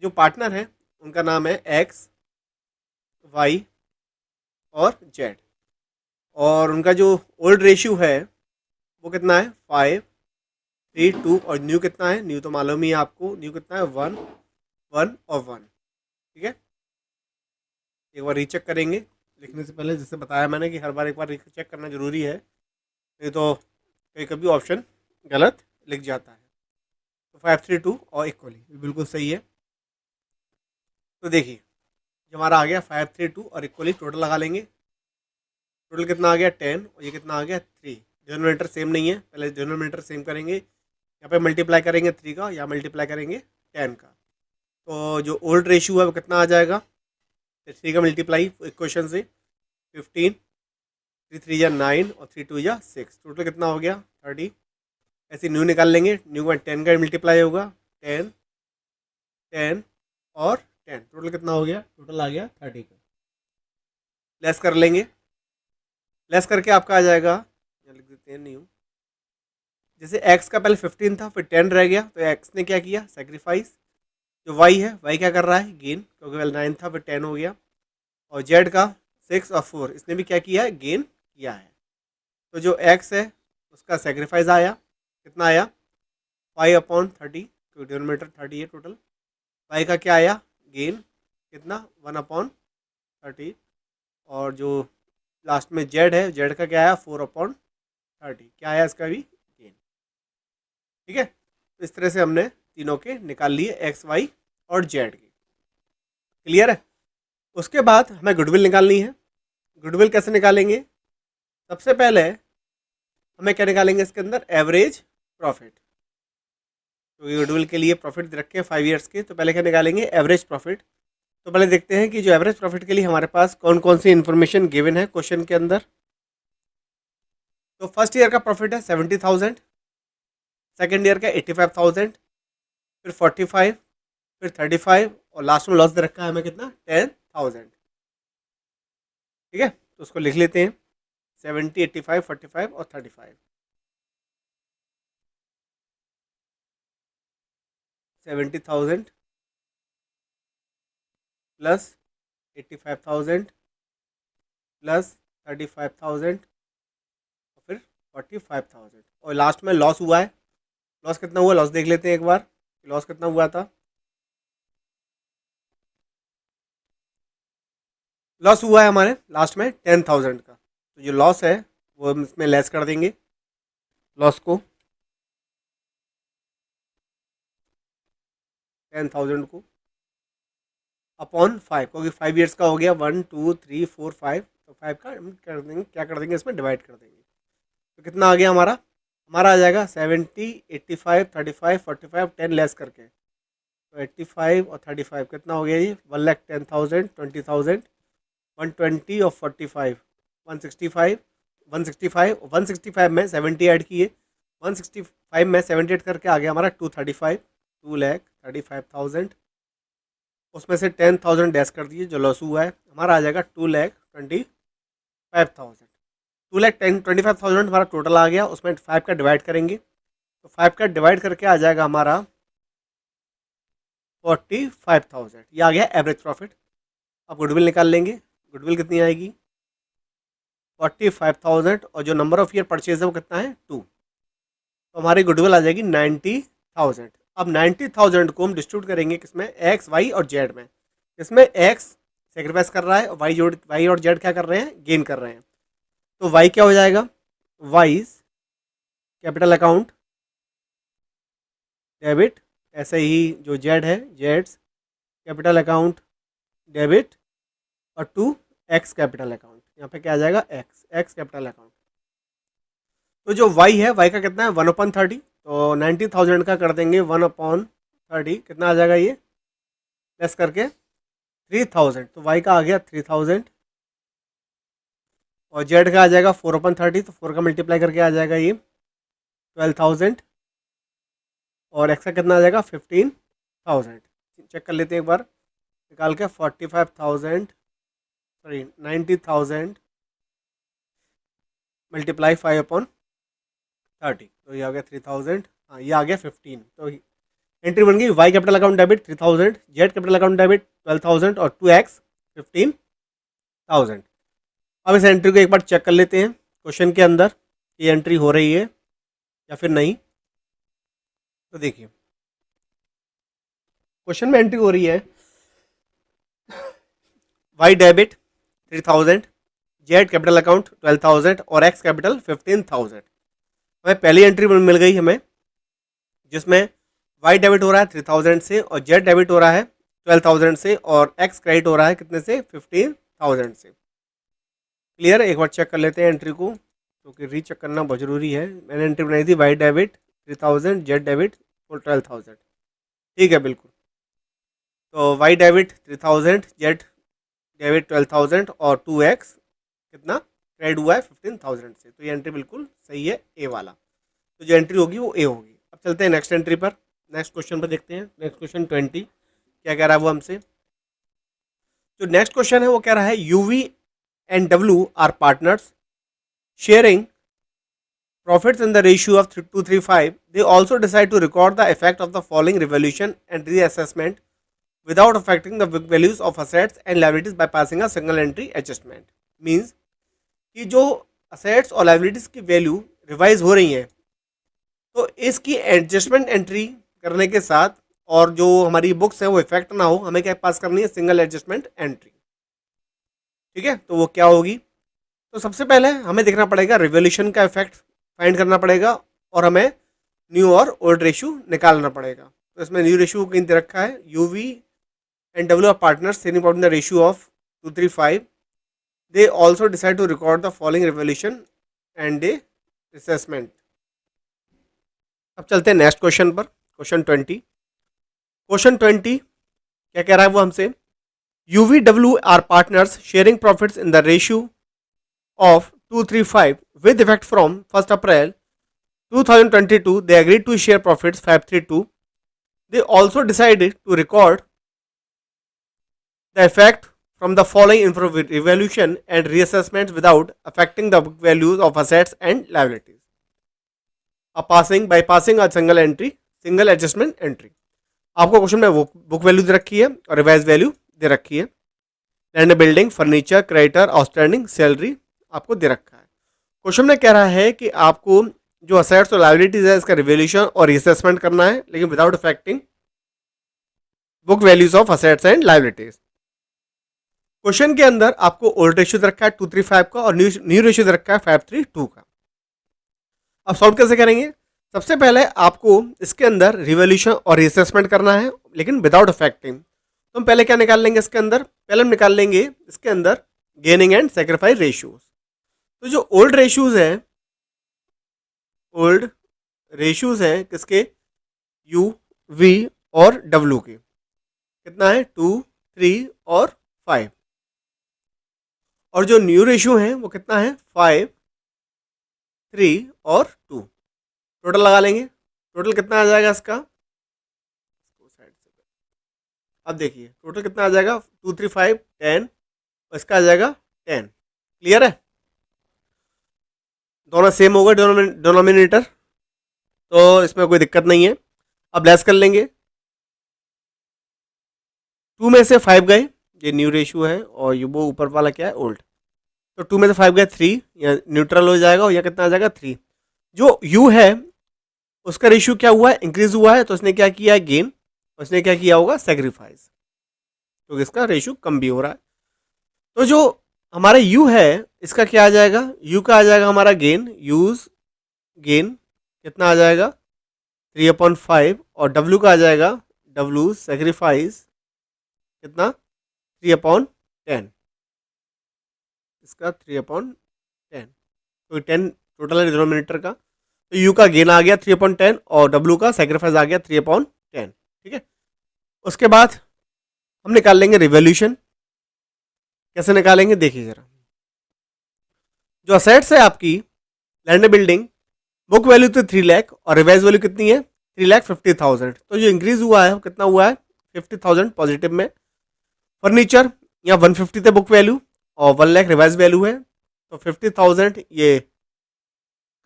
जो पार्टनर है उनका नाम है एक्स, वाई और जेड, और उनका जो ओल्ड रेशियो है वो कितना है 5:3:2, और न्यू कितना है, न्यू तो मालूम ही है आपको, न्यू कितना है 1:1:1। ठीक है, एक बार रीचेक करेंगे लिखने से पहले, जैसे बताया मैंने कि हर बार एक बार रीचेक करना जरूरी है, नहीं तो कभी कभी ऑप्शन गलत लिख जाता है। तो 5:3:2 और इक्वली बिल्कुल सही है। तो देखिए जो हमारा आ गया 5:3:2 और इक्वली टोटल लगा लेंगे। टोटल कितना आ गया 10, और ये कितना आ गया 3। डिनोमिनेटर सेम नहीं है, पहले डिनोमिनेटर सेम करेंगे, यहाँ पे मल्टीप्लाई करेंगे 3 का, यहाँ मल्टीप्लाई करेंगे 10 का। तो जो ओल्ड रेशियो है वो कितना आ जाएगा, 3 का मल्टीप्लाई इक्वेशन से 15, 3 3 9 और 3 2 6, टोटल कितना हो गया 30। ऐसे न्यू निकाल लेंगे, न्यू में 10 का मल्टीप्लाई होगा, 10 10 और 10, टोटल कितना हो गया, टोटल आ गया 30 का। लेस कर लेंगे, लेस करके आपका आ जाएगा, यहाँ लिख देते हैं न्यू, जैसे x का पहले 15 था फिर 10 रह गया, तो x ने क्या किया सेक्रीफाइस। जो y है y क्या कर रहा है गेन, क्योंकि पहले 9 था फिर 10 हो गया। और z का 6 और 4, इसने भी क्या किया है गेन किया है। तो जो x है उसका सेक्रीफाइस आया, कितना आया 5/30, क्योंकि डिनोमिनेटर 30 है टोटल। y का क्या आया गेन, कितना 1/30, और जो लास्ट में z है, z का क्या आया 4/30, क्या आया इसका भी गेन। ठीक है, तो इस तरह से हमने तीनों के निकाल लिए एक्स वाई और जेड के। क्लियर है। उसके बाद हमें गुडविल निकालनी है। गुडविल कैसे निकालेंगे, सबसे पहले हमें क्या निकालेंगे इसके अंदर एवरेज प्रॉफिट, क्योंकि गुडविल के लिए प्रॉफिट रखे हैं 5 ईयर्स के, तो पहले क्या निकालेंगे एवरेज प्रॉफिट। तो पहले देखते हैं कि जो एवरेज प्रॉफिट के लिए हमारे पास कौन कौन सी इन्फॉर्मेशन गिवन है क्वेश्चन के अंदर। तो फर्स्ट ईयर का प्रॉफिट है 70,000, सेकेंड ईयर का 85,000, फिर 45, फिर 35, और लास्ट में लॉस दे रखा है हमें कितना 10,000। ठीक है, तो उसको लिख लेते हैं 70, 85, 45 और 35। 70,000 प्लस 85,000 प्लस 35,000 और फिर 45,000, और लास्ट में लॉस हुआ है। लॉस कितना हुआ, लॉस देख लेते हैं एक बार, लॉस कितना हुआ था। लॉस हुआ है हमारे लास्ट में 10,000 का, तो जो लॉस है वो हम इसमें लेस कर देंगे, लॉस को 10,000 को अपॉन 5, क्योंकि 5 ईयर्स का हो गया 1 2 3 4 5, तो 5 का हम कर देंगे, क्या कर देंगे इसमें डिवाइड कर देंगे। तो कितना आ गया हमारा, हमारा आ जाएगा 70, 85, 35, 45, 10 लेस करके, तो 85 और 35 कितना हो गया ये 1,10,000, 20,000, 120 और 45, 165, 165, 165 में 70 ऐड किए, 165 में 70 ऐड करके आ गया हमारा 235, 2,35,000, उसमें से 10,000 डैश कर दिए, जो लॉस हुआ है हमारा आ जाएगा 2,25,000। 2,25,000 हमारा टोटल आ गया, उसमें 5 का डिवाइड करेंगे, तो 5 का डिवाइड करके आ जाएगा हमारा 45,000, ये आ गया एवरेज प्रॉफिट। अब गुडविल निकाल लेंगे, गुडविल कितनी आएगी 45,000, और जो नंबर ऑफ ईयर परचेज है वो कितना है 2, तो हमारी गुडविल आ जाएगी 90,000। अब 90,000 को हम डिस्ट्रीब्यूट करेंगे किसमें, एक्स वाई और जेड में। इसमें एक्स सेक्रीफाइस कर रहा है, वाई और जेड क्या कर रहे हैं गेन कर रहे हैं। तो वाई क्या हो जाएगा, वाइज कैपिटल अकाउंट डेबिट, ऐसे ही जो जेड है जेड्स कैपिटल अकाउंट डेबिट, और टू एक्स कैपिटल अकाउंट, यहाँ पे क्या आ जाएगा एक्स कैपिटल अकाउंट। तो जो वाई है, वाई का कितना है 1/30, तो 90,000 का कर देंगे 1/30, कितना आ जाएगा ये लेस करके 3,000, तो वाई का आ गया 3,000, और जेड का आ जाएगा 4/30, तो 4 का मल्टीप्लाई करके आ जाएगा ये 12,000, और एक्स का कितना आ जाएगा 15,000। चेक कर लेते हैं एक बार निकाल के, 45,000 सॉरी 90,000 मल्टीप्लाई 5/30, तो ये आ गया 3,000, हाँ ये आ गया 15। तो एंट्री बन गई Y capital account debit 3,000, Z capital account debit 12,000 और 2x 15,000। अब इस एंट्री को एक बार चेक कर लेते हैं क्वेश्चन के अंदर, ये एंट्री हो रही है या फिर नहीं। तो देखिए क्वेश्चन में एंट्री हो रही है Y debit 3,000, Z capital account 12,000 और एक्स कैपिटल 15,000। हमें पहली एंट्री मिल गई हमें, जिसमें वाई डेबिट हो रहा है 3,000 से और जेड डेबिट हो रहा है 12,000 से और एक्स क्रेडिट हो रहा है कितने से 15,000 से। क्लियर है? एक बार चेक कर लेते हैं एंट्री को, क्योंकि रीचेक करना बहुत जरूरी है। मैंने एंट्री बनाई थी वाई डेबिट 3,000, जेड डेबिट 12,000, ठीक है बिल्कुल। तो वाई डेबिट 3,000, जेड डेबिट 12,000 और 2x कितना क्रेडिट हुआ है 15,000 से, तो ये एंट्री बिल्कुल सही है, ए वाला। तो जो एंट्री होगी वो ए होगी। अब चलते हैं नेक्स्ट एंट्री पर, नेक्स्ट क्वेश्चन पर देखते हैं। नेक्स्ट क्वेश्चन 20 क्या कह रहा है वो हमसे। जो नेक्स्ट क्वेश्चन है वो कह रहा है U V and W are partners sharing profits in the ratio of 2:3:5. They also decide to record the effect of the following revaluation and reassessment without affecting the book values of assets and liabilities by passing a single entry adjustment. Means कि जो assets और liabilities की value revise हो रही हैं, तो इसकी adjustment entry करने के साथ और जो हमारी बुक्स है वो इफेक्ट ना हो, हमें क्या पास करनी है, सिंगल एडजस्टमेंट एंट्री। ठीक है, तो वो क्या होगी। तो सबसे पहले हमें देखना पड़ेगा रिवोल्यूशन का इफेक्ट फाइंड करना पड़ेगा और हमें न्यू और ओल्ड रेशियो निकालना पड़ेगा। तो इसमें न्यू रेशियो कहीं दे रखा है, U V and W are partners saving about the ratio of 2:3:5. They also decide to record the following revaluation and a assessment. अब चलते हैं नेक्स्ट क्वेश्चन पर, क्वेश्चन 20। क्वेश्चन 20 क्या कह रहा है वो हमसे, U V W are partners sharing profits in the ratio of 2:3:5 with effect from 1st April 2022. They agreed to share profits 5:3:2. They also decided to record the effect from the following revaluation and reassessments without affecting the book values of assets and liabilities. Bypassing a single adjustment entry. आपको question में book value दे रखी है और revise value दे रखी है। Land building, furniture, creditor, outstanding, salary आपको दे रखा है। क्वेश्चन में कह रहा है कि आपको जो असेट्स और लायबिलिटीज है इसका रिवैल्यूएशन और रिसेसमेंट करना है, लेकिन without affecting book values of assets and liabilities. Question के अंदर आपको ओल्ड रेशियो दे रखा है 2:3:5 का और न्यू रेशियो दे रखा है 5:3:2 का। अब सॉल्व कैसे करेंगे, सबसे पहले आपको इसके अंदर रिवैल्यूएशन और रिसेसमेंट करना है, लेकिन विदाउट अफेक्टिंग। तो हम पहले क्या निकाल लेंगे इसके अंदर, पहले हम निकाल लेंगे इसके अंदर गेनिंग एंड सैक्रिफाइस रेशियोज। तो जो ओल्ड रेशियोज हैं किसके, यू, वी और डब्ल्यू के, कितना है 2, 3 और 5। और जो न्यू रेशियो है वो कितना है 5, 3 और 2। टोटल लगा लेंगे, टोटल कितना आ जाएगा इसका, अब देखिए टोटल कितना आ जाएगा 2, 3, 5, 10 और इसका आ जाएगा 10। क्लियर है, दोनों सेम होगा डिनोमिनेटर, तो इसमें कोई दिक्कत नहीं है। अब लेस कर लेंगे, 2 में से 5 गए, ये न्यू रेशियो है और ये वो ऊपर वाला क्या है ओल्ड, तो 2 में से 5 गए 3, या न्यूट्रल हो जाएगा और यह कितना आ जाएगा 3। जो यू है उसका रेशियो क्या हुआ है, इंक्रीज हुआ है, तो उसने क्या किया है गेन, उसने क्या किया होगा सैक्रिफाइस, तो इसका रेशियो कम भी हो रहा है। तो जो हमारा u है इसका क्या आ जाएगा, u का आ जाएगा हमारा गेन, यूज गेन कितना आ जाएगा 3/5 और w का आ जाएगा w सैक्रिफाइस कितना 3/10, इसका 3/10, तो 10 टोटल है डिनोमिनेटर का। तो u का गेन आ गया 3/10 और w का सैक्रिफाइस आ गया 3/10। ठीक है, उसके बाद हम निकाल लेंगे रिवोल्यूशन। कैसे निकालेंगे देखिए जरा, जो असेट्स है आपकी लैंड बिल्डिंग, बुक वैल्यू तो 3 लाख और रिवाइज वैल्यू कितनी है 3,50,000। तो जो इंक्रीज हुआ है वो कितना हुआ है 50,000 पॉजिटिव में। फर्नीचर यहाँ 150 थे बुक वैल्यू और 1 लाख रिवाइज वैल्यू है, तो 50,000 ये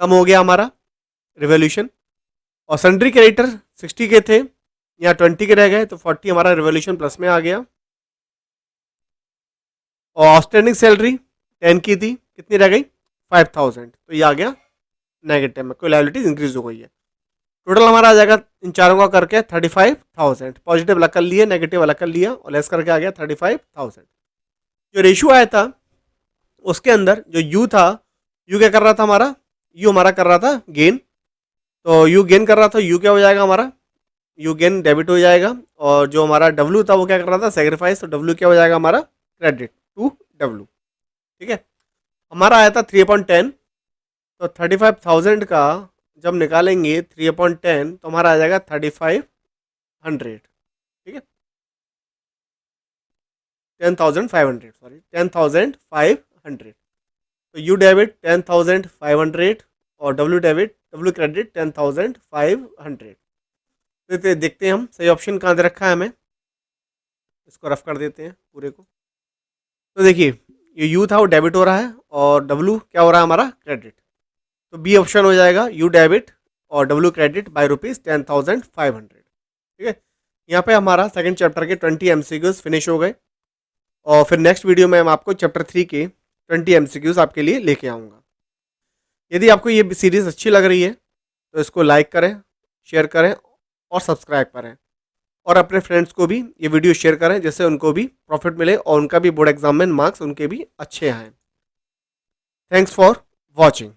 कम हो गया हमारा रिवोल्यूशन। और सन्ड्री क्रेडिटर 60 के थे, यहाँ 20 के रह गए, तो 40 हमारा रिवोल्यूशन प्लस में आ गया। और आउटस्टैंडिंग सैलरी 10 की थी, कितनी रह गई 5,000, तो ये आ गया नेगेटिव में, कोई लायबिलिटीज इंक्रीज हो गई है। टोटल हमारा आ जाएगा इन चारों का करके 35,000, पॉजिटिव अलग कर लिए, नेगेटिव अलग कर लिया और लेस करके आ गया 35,000। जो रेशियो आया था उसके अंदर जो यू था, यू क्या कर रहा था हमारा, यू हमारा कर रहा था गेन, तो यू गेन कर रहा था, यू क्या हो जाएगा हमारा, यू गेन डेबिट हो जाएगा। और जो हमारा डब्ल्यू था वो क्या कर रहा था सेक्रीफाइस, तो डब्ल्यू क्या हो जाएगा हमारा क्रेडिट टू डब्ल्यू। ठीक है, हमारा आया था 3/10, तो 35,000 का जब निकालेंगे 3/10 तो हमारा आ जाएगा 3,500। ठीक है, 10,500 सॉरी 10,500। तो यू डेबिट 10,500 और डब्ल्यू डेबिट डब्ल्यू क्रेडिट 10,500। देखते हैं हम सही ऑप्शन कहाँ दे रखा है हमें, इसको रफ कर देते हैं पूरे को। तो देखिए ये यू था वो डेबिट हो रहा है और डब्ल्यू क्या हो रहा है हमारा क्रेडिट, तो बी ऑप्शन हो जाएगा यू डेबिट और डब्ल्यू क्रेडिट बाय ₹10,500। ठीक है, यहाँ पे हमारा सेकंड चैप्टर के 20 MCQs फिनिश हो गए और फिर नेक्स्ट वीडियो में हम आपको चैप्टर 3 के 20 MCQs आपके लिए लेके आऊँगा। यदि आपको ये सीरीज़ अच्छी लग रही है तो इसको लाइक करें, शेयर करें और सब्सक्राइब करें और अपने फ्रेंड्स को भी ये वीडियो शेयर करें जिससे उनको भी प्रॉफिट मिले और उनका भी बोर्ड एग्जाम में मार्क्स उनके भी अच्छे आएँ। Thanks for watching.